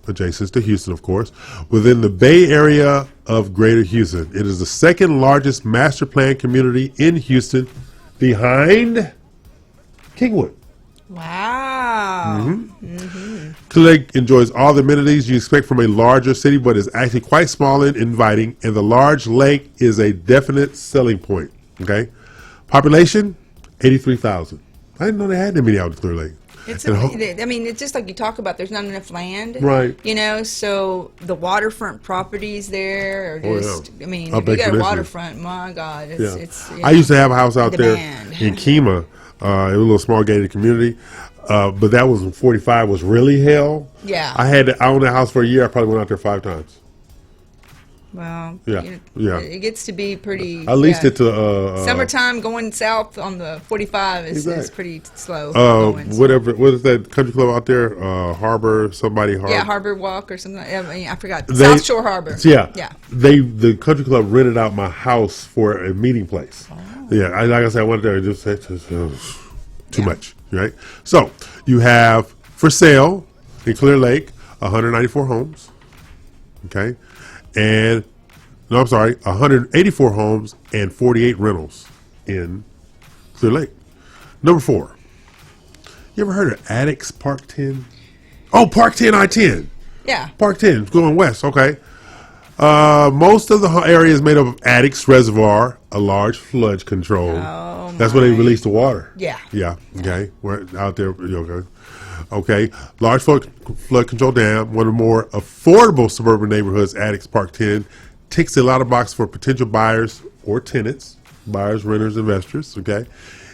adjacent to Houston, of course, within the Bay Area of Greater Houston. It is the second largest master plan community in Houston, behind Kingwood. Wow. Clear Lake enjoys all the amenities you expect from a larger city, but is actually quite small and inviting, and the large lake is a definite selling point. Okay. Population, 83,000. I didn't know they had that many out in Clear Lake. It's it's just like you talk about, there's not enough land. Right. So the waterfront properties there are just, yeah. if you bet got you a waterfront, my God. It's I used to have a house out demand. there in Kemah. It was a little small gated community. But that was when 45 was really hell. Yeah. I owned that house for a year. I probably went out there 5 times. Well, Yeah, it gets to be pretty. I leased it to summertime going south on the 45 is pretty slow. Whatever. What is that country club out there? Harbor. Yeah, Harbor Walk or something. I forgot. South Shore Harbor. Yeah. Yeah. The country club rented out my house for a meeting place. Oh. Yeah. Like I said, I went there and just said too much. Right. So you have for sale in Clear Lake 194 homes. Okay. And no, I'm sorry, 184 homes and 48 rentals in Clear Lake. Number 4. You ever heard of Addicts Park 10? Oh, Park 10 I-10. Yeah. Park 10 going west. Okay. Most of the area is made up of Addicts Reservoir, a large flood control. Oh, that's where they release the water. Yeah. Yeah. Okay. We're out there. Okay. Okay. Large flood control dam, one of the more affordable suburban neighborhoods, Addicts Park 10, ticks a lot of boxes for potential buyers or tenants, buyers, renters, investors. Okay.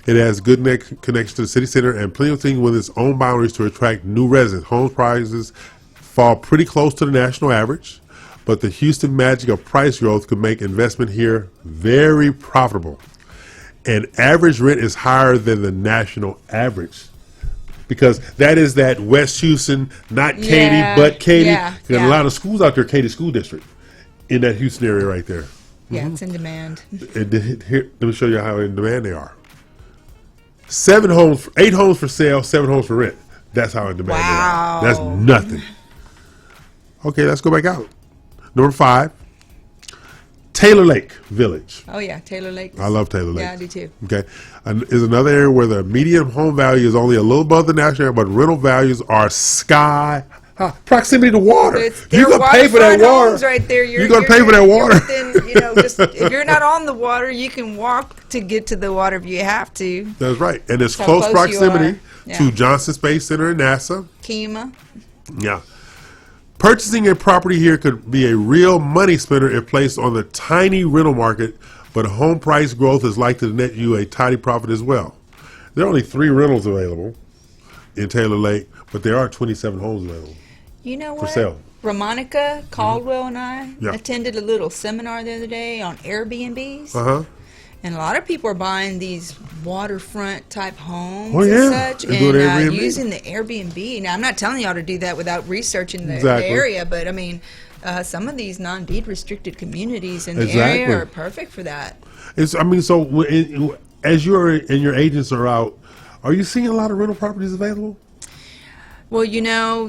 It has good connection to the city center and plenty of things within its own boundaries to attract new residents. Home prices fall pretty close to the national average, but the Houston magic of price growth could make investment here very profitable. And average rent is higher than the national average, because that is that West Houston, not Katy, but Katy. Yeah, There's a lot of schools out there, Katy School District, in that Houston area right there. Yeah, it's in demand. Here, let me show you how in demand they are. 8 homes for sale, 7 homes for rent. That's how in demand they are. That's nothing. Okay, let's go back out. Number 5, Taylor Lake Village. Oh yeah, Taylor Lake. I love Taylor Lake. Yeah, I do too. Okay, is another area where the median home value is only a little above the national area, but rental values are sky high. Proximity to water. You're gonna pay for that water. Right there. You're gonna pay for that water. Within, just if you're not on the water, you can walk to get to the water if you have to. That's right, and it's close proximity Yeah. to Johnson Space Center and NASA. Kima. Yeah. Purchasing a property here could be a real money spinner if placed on the tiny rental market, but home price growth is likely to net you a tidy profit as well. There are only 3 rentals available in Taylor Lake, but there are 27 homes available. You know what? For sale. Romonica Caldwell and I attended a little seminar the other day on Airbnbs. Uh-huh. And a lot of people are buying these waterfront type homes Oh, yeah. and such, They're doing and Airbnb. using the Airbnb. Now, I'm not telling y'all to do that without researching the Exactly. area, but I mean, some of these non-deed restricted communities in the Exactly. area are perfect for that. As you're and your agents are out, are you seeing a lot of rental properties available? Well,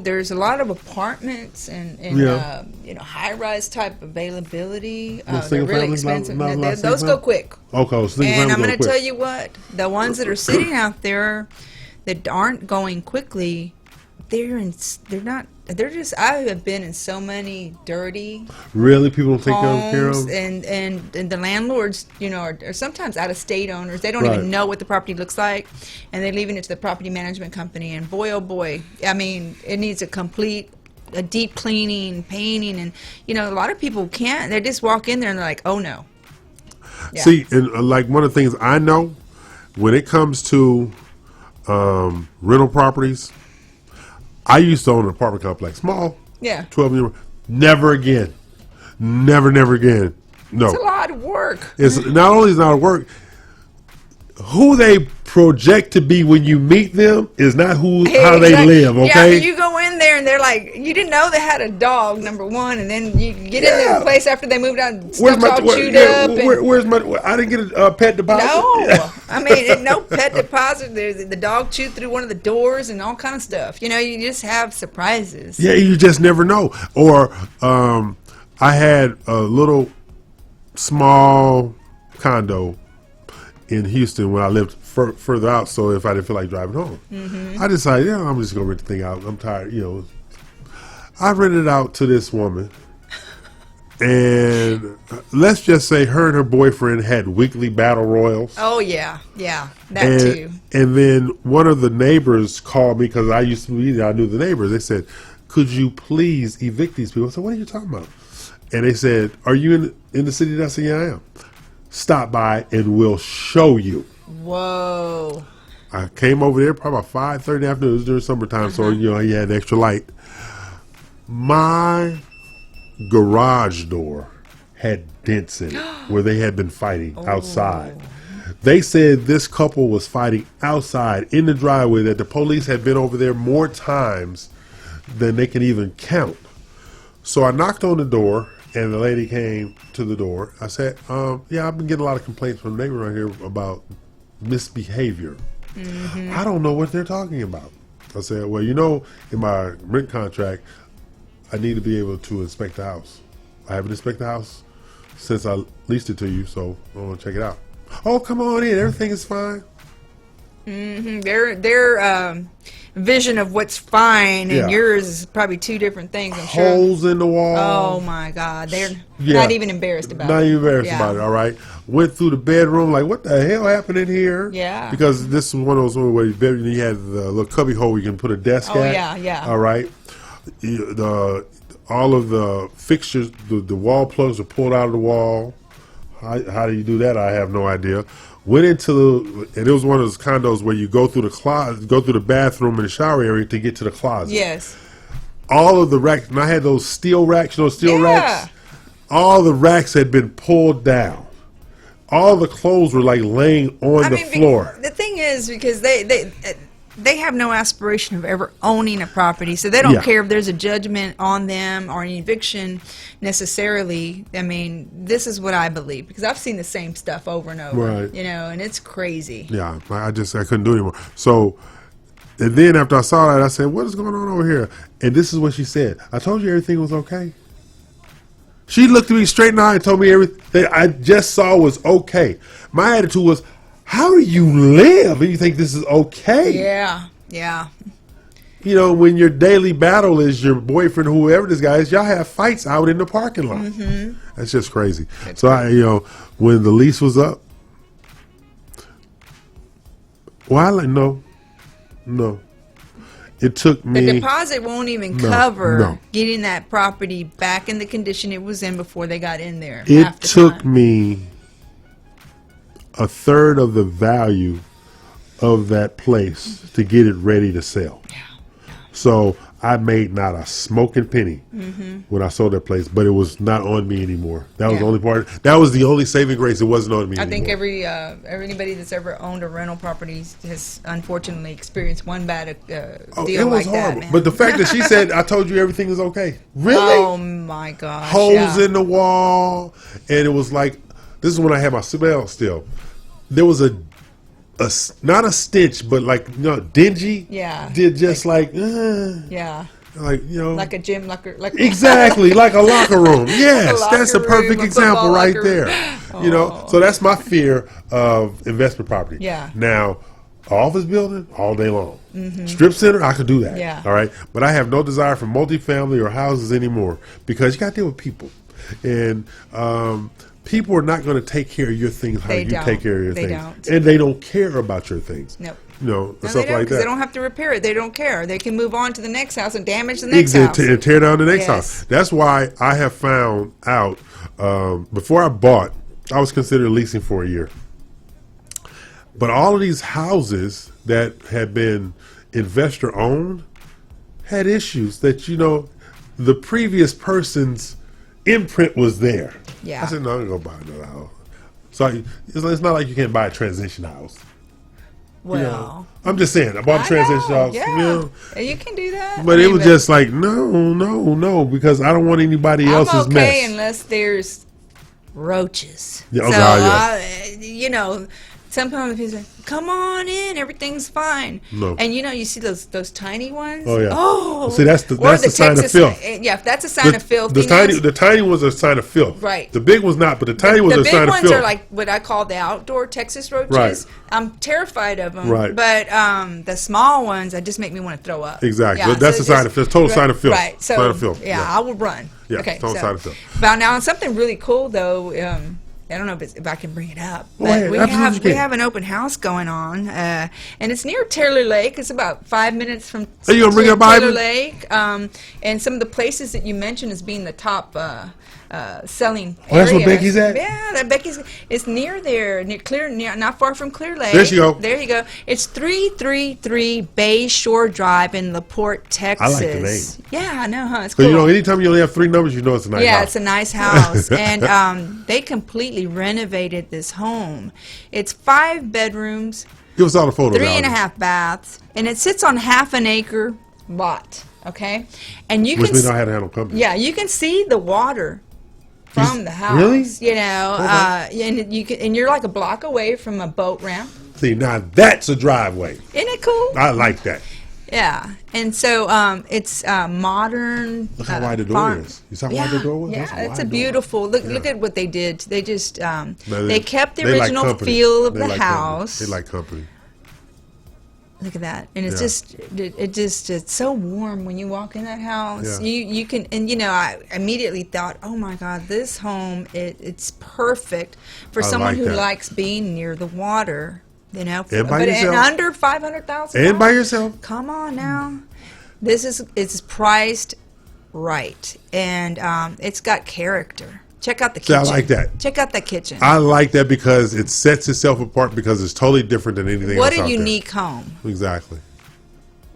there's a lot of apartments and high-rise type availability. They're really expensive. Those go quick. Okay, so and I'm going to tell you what, the ones that are sitting out there that aren't going quickly, I have been in so many dirty Really, people don't take care homes, of them? and the landlords, are sometimes out-of-state owners. They don't Right. even know what the property looks like, and they're leaving it to the property management company. And boy, oh boy, I mean, it needs a deep cleaning, painting, and a lot of people can't. They just walk in there and they're like, oh no. Yeah. See, and like one of the things I know, when it comes to rental properties, I used to own an apartment complex, small, 12 years. Never again, never again. No, it's a lot of work. It's not only is it not work. Who they project to be when you meet them is not how they live. Okay, Yeah, you go in there and they're like, you didn't know they had a dog, number one, and then you get in the place after they moved out, and stuff's all chewed up. Where's my? I didn't get a pet deposit. No, I mean, no pet deposit. There's the dog chewed through one of the doors and all kind of stuff. You just have surprises. Yeah, you just never know. Or I had a little small condo in Houston when I lived further out, so if I didn't feel like driving home, I decided, I'm just gonna rent the thing out. I'm tired, I rented it out to this woman, and let's just say her and her boyfriend had weekly battle royals. Oh yeah, that too. And then one of the neighbors called me, because I used to be there. I knew the neighbors. They said, "Could you please evict these people?" I said, "What are you talking about?" And they said, "Are you in the city?" I said, "Yeah, I am." Stop by and we'll show you. Whoa. I came over there probably about 5:30 in the afternoon. It was during summertime, so he had an extra light. My garage door had dents in it where they had been fighting outside. They said this couple was fighting outside in the driveway, that the police had been over there more times than they can even count. So I knocked on the door, and the lady came to the door. I said, yeah, I've been getting a lot of complaints from the neighbor around here about misbehavior. I don't know what they're talking about. I said, well, you know, in my rent contract, I need to be able to inspect the house. I haven't inspected the house since I leased it to you, so I want to check it out. Oh, come on in. Everything is fine. Their vision of what's fine and yours is probably two different things, I'm sure. Holes in the wall. Oh, my God. They're not even embarrassed about it. Not even embarrassed about it, all right? Went through the bedroom, like, what the hell happened in here? Yeah. Because this is one of those where you had the little cubby hole where you can put a desk at. Oh, yeah. All right? All of the fixtures, the wall plugs are pulled out of the wall. How do you do that? I have no idea. Went into and it was one of those condos where you go through the closet, go through the bathroom and the shower area to get to the closet. Yes. All of the racks, and I had those steel racks, racks. All the racks had been pulled down. All the clothes were like laying on the floor. The thing is, because they have no aspiration of ever owning a property, so they don't care if there's a judgment on them or an eviction necessarily. I mean, this is what I believe, because I've seen the same stuff over and over, right. You know, and it's crazy. Yeah, I couldn't do it anymore. So, and then after I saw that, I said, what is going on over here? And this is what she said. I told you everything was okay. She looked at me straight in the eye and told me everything I just saw was okay. My attitude was, how do you live and you think this is okay? Yeah. You know, when your daily battle is your boyfriend, whoever this guy is, y'all have fights out in the parking lot. That's just crazy. When the lease was up, no. It took me. The deposit won't even cover getting that property back in the condition it was in before they got in there. It took me a third of the value of that place to get it ready to sell. So I made not a smoking penny when I sold that place, but it was not on me anymore. That was the only part. That was the only saving grace. It wasn't on me anymore. I think everybody that's ever owned a rental property has unfortunately experienced one bad deal like that, man. But the fact that she said, I told you everything is okay. Really? Oh, my gosh. Holes in the wall. And it was like, this is when I had my smell still. There was a not a stench, but like, you know, dingy. Yeah. Did just like yeah. Like, you know, like a gym, like exactly like a locker room. Yes, that's a perfect room, example right locker there. You know, so that's my fear of investment property. Yeah. Now, office building all day long. Strip center, I could do that. Yeah. All right, but I have no desire for multifamily or houses anymore because you got to deal with people, and people are not going to take care of your things how you take care of your things. Don't. And they don't care about your things. Nope. You know, No, stuff like that. They don't have to repair it. They don't care. They can move on to the next house and damage the next house. And tear down the next house. That's why I have found out, before I bought, I was considering leasing for a year. But all of these houses that had been investor owned had issues that, you know, the previous person's imprint was there. Yeah. I said, no, I'm going to go buy another house. So it's not like you can't buy a transition house. Well, you know, I'm just saying, I bought a transition house. Yeah. You know, you can do that. But it was just like, no, because I don't want anybody else's mess. I'm okay unless there's roaches. Yeah, so, you know, sometimes people say, come on in, everything's fine. No. And you know, you see those tiny ones? Oh, yeah. Oh. See, that's the sign of filth. Yeah, that's a sign of filth. The tiny ones are a sign of filth. Right. The big ones not, but the tiny ones are a sign of filth. The big ones are like what I call the outdoor Texas roaches. Right. I'm terrified of them. Right. But the small ones, that just make me want to throw up. Exactly. Yeah, that's a sign of filth. Total sign of filth. Right. So, sign of filth. Yeah, I will run. Yeah, okay, total sign of filth. But now, something really cool, though, I don't know if I can bring it up. But we have an open house going on, and it's near Taylor Lake. It's about 5 minutes from you gonna bring up Taylor Lake. And some of the places that you mentioned as being the top selling Oh, that's where area. Becky's at? Yeah, that Becky's. It's near there, not far from Clear Lake. There she go. There you go. It's 333 Bay Shore Drive in LaPorte, Texas. I like the name. Yeah, I know, huh? It's So, cool. anytime you only have 3 numbers, you know it's a nice house. Yeah, it's a nice house. And they completely renovated this home. It's 5 bedrooms, Give us all the photos. 3.5 baths, and it sits on half an acre lot. Okay, and you Which can means I had to handle company. yeah, you can see the water from the house. really? You know, and you can, and you're like a block away from a boat ramp. See, now that's a driveway. Isn't it cool? I like that. Yeah, and so it's modern. Look how wide the door farm. is. You saw how wide the door was? Yeah, That's a it's wide a door. beautiful. Look at what they did. They just they kept the they like original company. feel of They the like house. Company. They like company. Look at that, and it's Yeah. just it's so warm when you walk in that house. Yeah. You can, and you know, I immediately thought, oh my God, this home it's perfect for I someone like who that. likes being near the water. You know, And by but yourself. and under $500,000. And by yourself. Come on now, it's priced right, and it's got character. Check out the See, I kitchen. like that. Check out the kitchen. I like that because it sets itself apart because it's totally different than anything What else a out unique home. there. Exactly.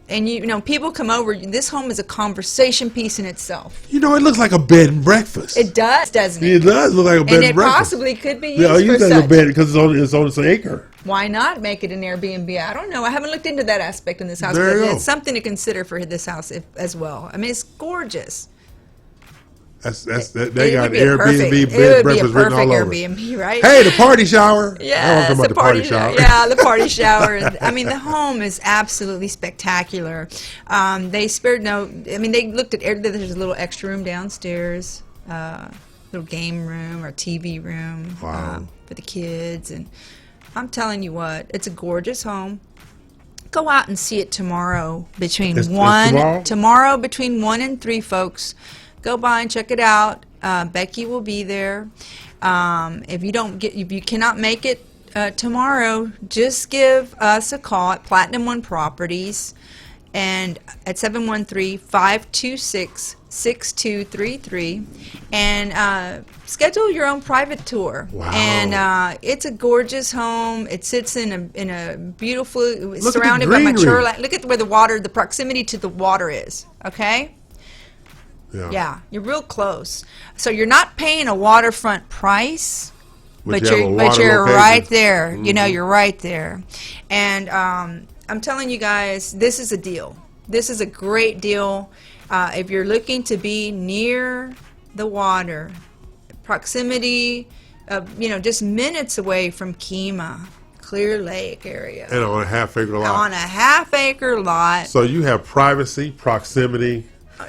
And you know, people come over. This home is a conversation piece in itself. You know, it looks like a bed and breakfast. It does, doesn't it? It does look like a bed And and it breakfast. possibly could be used Yeah, you for think a such. bed because it's on an acre. Why not make it an Airbnb? I don't know. I haven't looked into that aspect in this house, There but you go. it's something to consider for this house as well. I mean, it's gorgeous. They It got would be a perfect- Airbnb bed it would be a breakfast written all perfect over. Airbnb, right? Hey, the party shower. Yeah, I want to talk about the party shower. Yeah, the party shower. I mean, the home is absolutely spectacular. They spared no. I mean, they looked at. There's a little extra room downstairs, little game room or TV room Wow. for the kids, and I'm telling you what, it's a gorgeous home. Go out and see it tomorrow between It's one tomorrow? between 1 and 3, folks. Go by and check it out. Becky will be there. If you cannot make it tomorrow, just give us a call at Platinum One Properties and at 713-526-6233 and schedule your own private tour. Wow. And it's a gorgeous home. It sits in a beautiful, at the surrounded by mature greenery. land. Look at where the proximity to the water is. Okay. Yeah, you're real close. So you're not paying a waterfront price, but you have a you're water location. right there. You know, you're right there. And I'm telling you guys, this is a deal. This is a great deal. If you're looking to be near the water, proximity, just minutes away from Kemah, Clear Lake area, And on a half-acre lot. on a half-acre lot. So you have privacy, proximity. I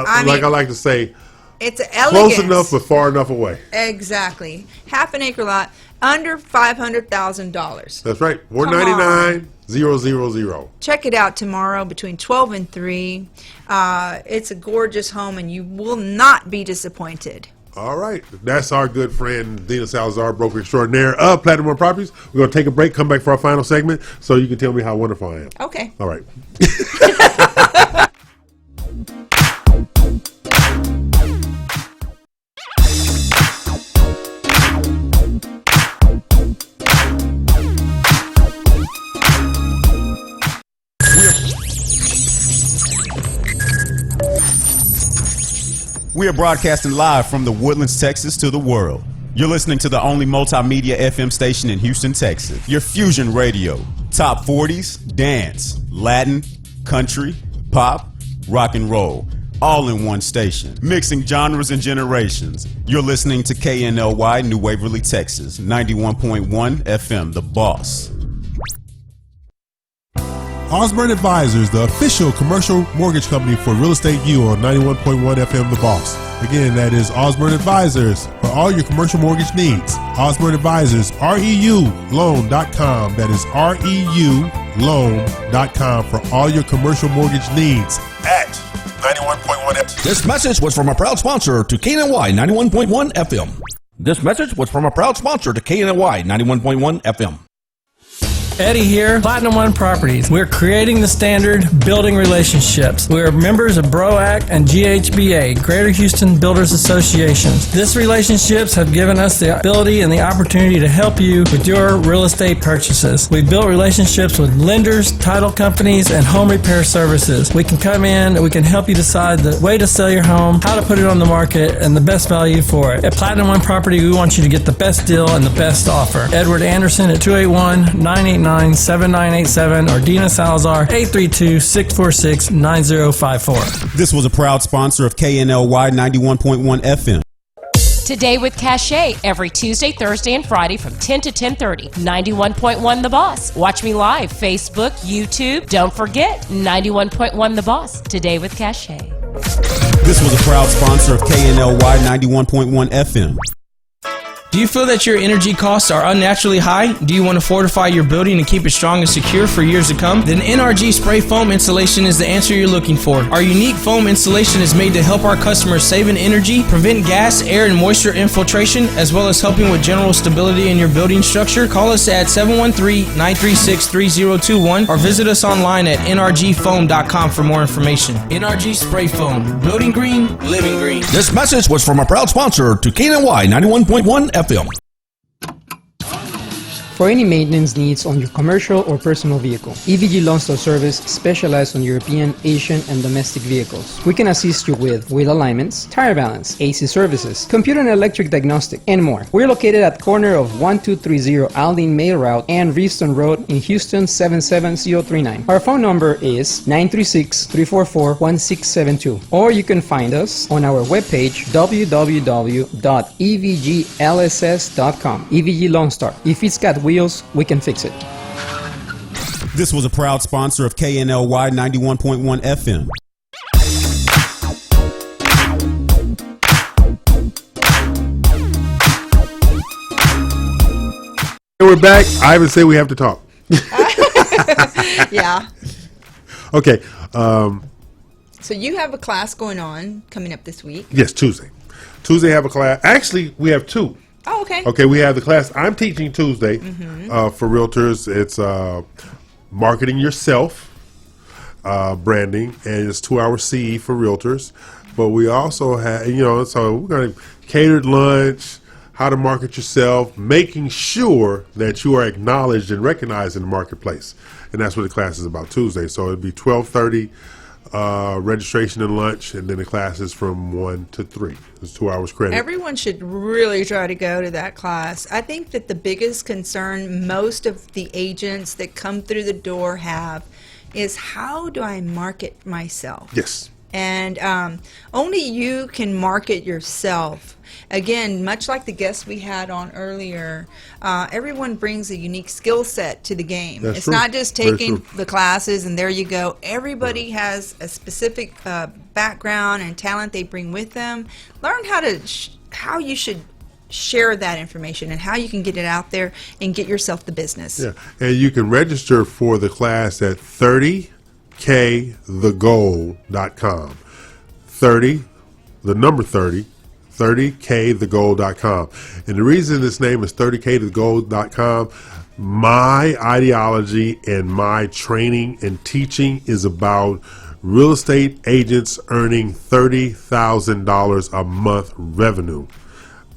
I mean, like to say, it's elegance. close enough but far enough away. Exactly. Half an acre lot, under $500,000. That's right. Come on. 499,000. Check it out tomorrow between 12 and 3. It's a gorgeous home, and you will not be disappointed. All right. That's our good friend, Dina Salazar, broker extraordinaire of Platinum One Properties. We're going to take a break, come back for our final segment, so you can tell me how wonderful I am. Okay. All right. We are broadcasting live from the Woodlands, Texas to the world. You're listening to the only multimedia FM station in Houston, Texas. Your Fusion Radio. Top 40s, dance, Latin, country, pop, rock and roll. All in one station. Mixing genres and generations. You're listening to KNLY, New Waverly, Texas. 91.1 FM, The Boss. Osborne Advisors, the official commercial mortgage company for Real Estate U on 91.1 FM The Boss. Again, that is Osborne Advisors for all your commercial mortgage needs. Osborne Advisors, REULoan.com. That is REULoan.com for all your commercial mortgage needs at 91.1 FM. This message was from a proud sponsor to KNY 91.1 FM. This message was from a proud sponsor to KNY 91.1 FM. Eddie here, Platinum One Properties. We're creating the standard, building relationships. We're members of BROAC and GHBA, Greater Houston Builders Associations. These relationships have given us the ability and the opportunity to help you with your real estate purchases. We've built relationships with lenders, title companies, and home repair services. We can come in, we can help you decide the way to sell your home, how to put it on the market, and the best value for it. At Platinum One Property, we want you to get the best deal and the best offer. Edward Anderson at 281-989-7987 or Dina Salazar 832-646-9054. This was a proud sponsor of KNLY 91.1 FM. Today with Cachet, every Tuesday, Thursday, and Friday from 10 to 10:30. 91.1 The Boss. Watch me live, Facebook, YouTube. Don't forget, 91.1 The Boss. Today with Cachet. This was a proud sponsor of KNLY 91.1 FM. Do you feel that your energy costs are unnaturally high? Do you want to fortify your building and keep it strong and secure for years to come? Then NRG Spray Foam Insulation is the answer you're looking for. Our unique foam insulation is made to help our customers save in energy, prevent gas, air, and moisture infiltration, as well as helping with general stability in your building structure. Call us at 713-936-3021 or visit us online at nrgfoam.com for more information. NRG Spray Foam. Building green, living green. This message was from a proud sponsor to KNY 91.1 FM. For any maintenance needs on your commercial or personal vehicle, EVG Loan Store Service specializes on European, Asian, and domestic vehicles. We can assist you with wheel alignments, tire balance, AC services, computer and electric diagnostic, and more. We're located at corner of 1230 Aldine Mail Route and Reeston Road in Houston 77039. Our phone number is 936-344-1672. Or you can find us on our webpage www.evglss.com. EVG Loan Star. If it's got wheels, we can fix it. This was a proud sponsor of KNLY 91.1 FM. And we're back. I would say we have to talk. Yeah. Okay. So you have a class going on coming up this week. Yes, Tuesday. Tuesday have a class. Actually, we have two. Oh, okay. Okay, we have the class I'm teaching Tuesday for realtors. It's marketing yourself, branding, and it's 2 hours CE for realtors. But we also have, so we're going to catered lunch, how to market yourself, making sure that you are acknowledged and recognized in the marketplace. And that's what the class is about Tuesday. So it'll be 12:30. Registration and lunch, and then the class is from 1 to 3. It's 2 hours credit. Everyone should really try to go to that class. I think that the biggest concern most of the agents that come through the door have is, how do I market myself? Yes. And only you can market yourself. Again, much like the guest we had on earlier, everyone brings a unique skill set to the game. That's it's true. not just taking the classes and there you go. Everybody has a specific background and talent they bring with them. Learn how you should share that information and how you can get it out there and get yourself the business. Yeah, and you can register for the class at 30kthegoal.com. 30, the number 30. 30kthegoal.com. And the reason this name is 30kthegoal.com, my ideology and my training and teaching is about real estate agents earning $30,000 a month revenue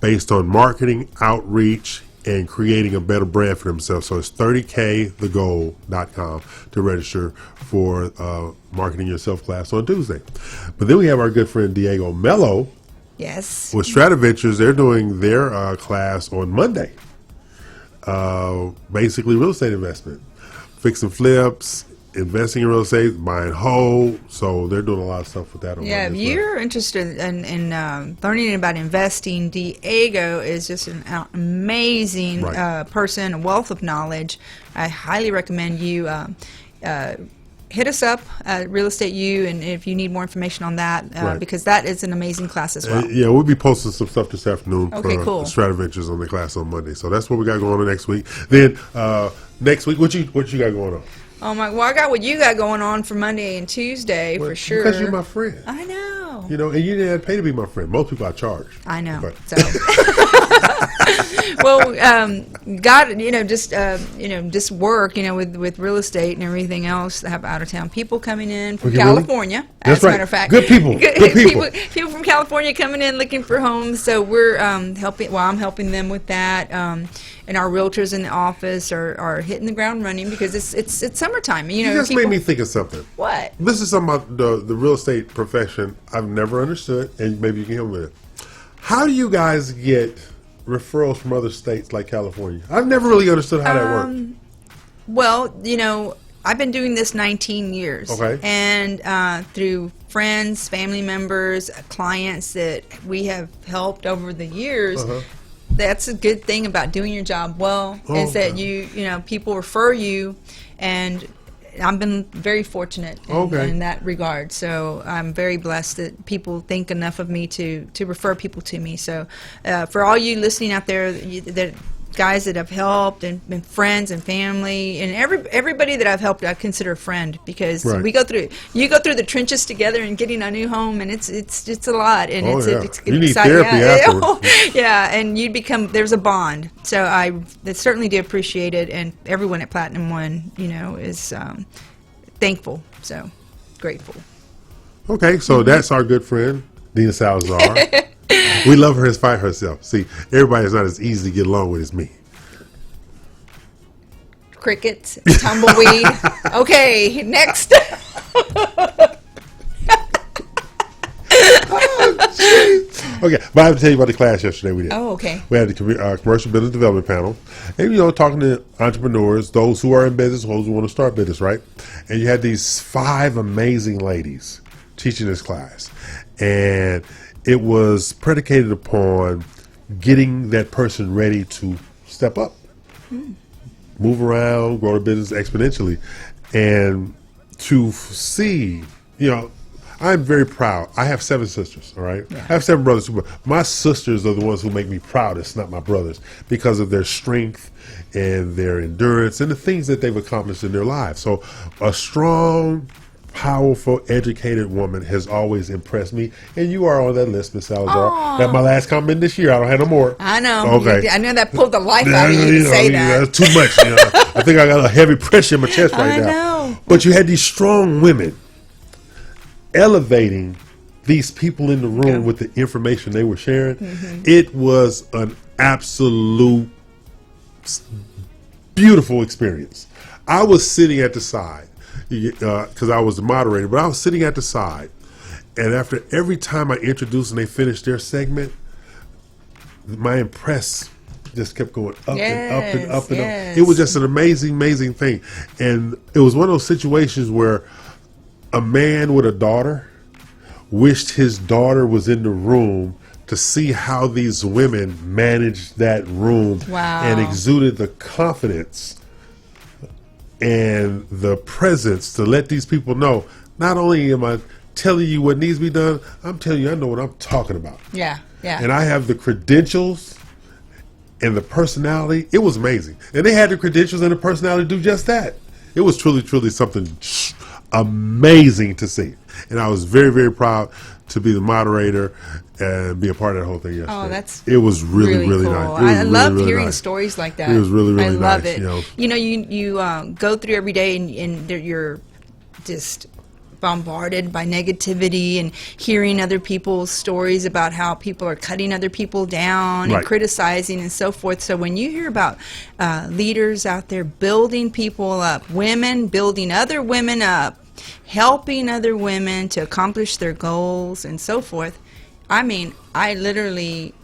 based on marketing, outreach, and creating a better brand for themselves. So it's 30kthegoal.com to register for marketing yourself class on Tuesday. But then we have our good friend Diego Mello. Yes. With Strata Ventures, they're doing their class on Monday. Basically, real estate investment, fix and flips, investing in real estate, buying whole. So they're doing a lot of stuff with that. On Yeah, if Monday as well. you're interested in learning about investing, Diego is just an amazing person, a wealth of knowledge. I highly recommend you hit us up at Real Estate U, and if you need more information on that, because that is an amazing class as well. Yeah, we'll be posting some stuff this afternoon Okay, for cool. Strata Ventures on the class on Monday. So that's what we got going on next week. Then next week, what you got going on? Oh my! Well, I got what you got going on for Monday and Tuesday for sure. Because you're my friend. I know. And you didn't have to pay to be my friend. Most people I charge. I know. But- So. Well, God, just work, with real estate and everything else. Have out of town people coming in from Okay, really? California. That's as a right. matter of fact, Good people. Good people. People from California coming in looking for homes. So we're helping. Well, I'm helping them with that. And our realtors in the office are hitting the ground running because it's summertime. You just made me think of something. What? This is something about the real estate profession I've never understood, and maybe you can help me with it. How do you guys get referrals from other states like California? I've never really understood how that works. Well, I've been doing this 19 years. Okay. And through friends, family members, clients that we have helped over the years, that's a good thing about doing your job well, is that people refer you, and I've been very fortunate in that regard. So I'm very blessed that people think enough of me to refer people to me. So for all you listening out there, that guys that I've helped and friends and family and everybody that I've helped, I consider a friend, because you go through the trenches together and getting a new home, and it's a lot, and it's you need exciting. therapy afterwards. Yeah, and there's a bond. So I certainly do appreciate it, and everyone at Platinum One, is thankful. So grateful. Okay, so that's our good friend Dina Salazar. We love her despite herself. See, everybody's not as easy to get along with as me. Crickets, tumbleweed. Okay, next. Okay, but I have to tell you about the class yesterday we did. Oh, okay. We had the commercial business development panel, and talking to entrepreneurs, those who are in business, those who want to start business, right? And you had these 5 amazing ladies teaching this class, and it was predicated upon getting that person ready to step up, move around, grow their business exponentially, and to see, I'm very proud. I have 7 sisters, all right? Yeah. I have 7 brothers. My sisters are the ones who make me proudest, not my brothers, because of their strength and their endurance and the things that they've accomplished in their lives. So a strong, powerful, educated woman has always impressed me, and you are on that list, Miss Salazar. That's my last comment this year. I don't have no more. I know. Okay. I know that pulled the life out of you to say that. That's too much. I think I got a heavy pressure in my chest right now. I know. But you had these strong women elevating these people in the room with the information they were sharing. It was an absolute beautiful experience. I was sitting at the side because I was the moderator, but I was sitting at the side, and after every time I introduced and they finished their segment, my impress just kept going up and up and up and up. It was just an amazing thing. And it was one of those situations where a man with a daughter wished his daughter was in the room to see how these women managed that room and exuded the confidence and the presence to let these people know, not only am I telling you what needs to be done, I'm telling you I know what I'm talking about. Yeah. And I have the credentials and the personality. It was amazing. And they had the credentials and the personality to do just that. It was truly something amazing to see. And I was very proud to be the moderator and be a part of that whole thing yesterday. It was really cool. nice. I love hearing stories like that. It was really nice. I love it. You go through every day and you're just bombarded by negativity and hearing other people's stories about how people are cutting other people down and criticizing and so forth. So when you hear about leaders out there building people up, women building other women up, helping other women to accomplish their goals and so forth, I mean, I literally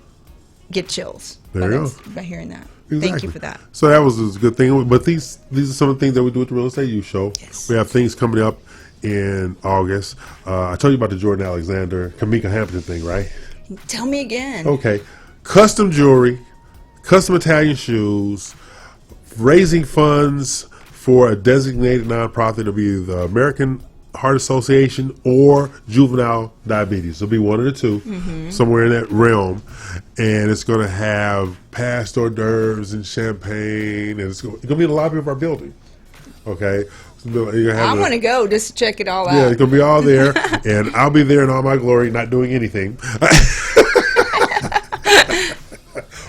get chills by hearing that. Exactly. Thank you for that. So that was a good thing. But these are some of the things that we do at the Real Estate Youth Show. Yes. We have things coming up in August. I told you about the Jordan Alexander, Kamika Hampton thing, right? Tell me again. Okay. Custom jewelry, custom Italian shoes, raising funds for a designated nonprofit. It'll be the American Heart Association or juvenile diabetes. It'll be one of the two, somewhere in that realm. And it's going to have past hors d'oeuvres and champagne, and it's going to be in the lobby of our building. Okay. I want to go just to check it all out. Yeah, it's going to be all there, and I'll be there in all my glory, not doing anything.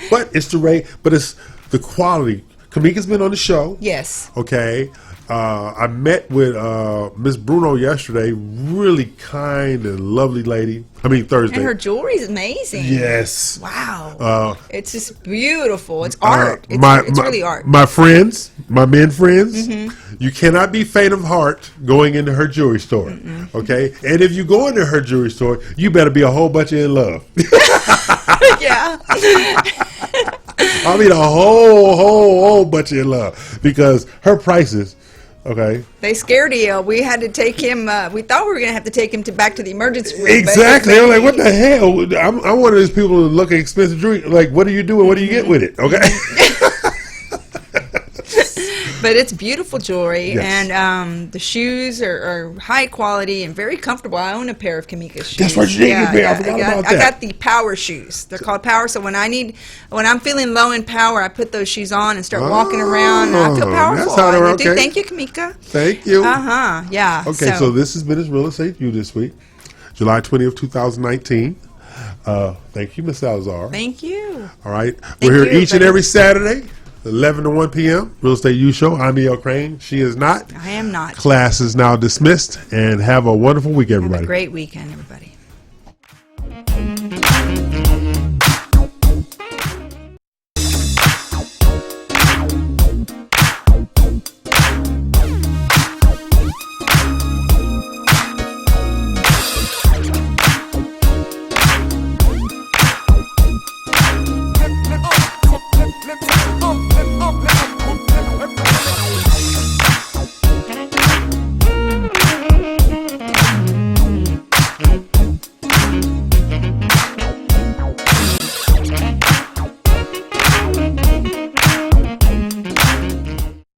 But it's but it's the quality. Kamika's been on the show. Yes. Okay. I met with Miss Bruno yesterday. Really kind and lovely lady. Thursday. And her jewelry is amazing. Yes. Wow. It's just beautiful. It's art. It's really art. My friends, my men friends, you cannot be faint of heart going into her jewelry store. Okay? And if you go into her jewelry store, you better be a whole bunch in love. Yeah. A whole bunch in love. Because her prices, okay. They scared you. We had to take him. We thought we were going to have to take him back to the emergency room. Exactly. I'm like, what the hell? I'm one of those people who look at expensive jewelry. Like, what are you doing? What do you get with it? Okay. But it's beautiful jewelry, Yes. and the shoes are high quality and very comfortable. I own a pair of Kamika's shoes. That's what you need to be. I forgot about that. I got the power shoes. They're called power. So when I'm feeling low in power, I put those shoes on and start walking around. And I feel powerful. That's how they're okay. Thank you, Kamika. Thank you. Yeah. Okay, so this has been his Real Estate View this week, July 20th, 2019. Thank you, Ms. Salazar. Thank you. All right. We're here each and every Saturday, 11 to 1 p.m. Real Estate U Show. I'm E.L. Crane. She is not. I am not. Class is now dismissed, and have a wonderful week, everybody. Have a great weekend, everybody.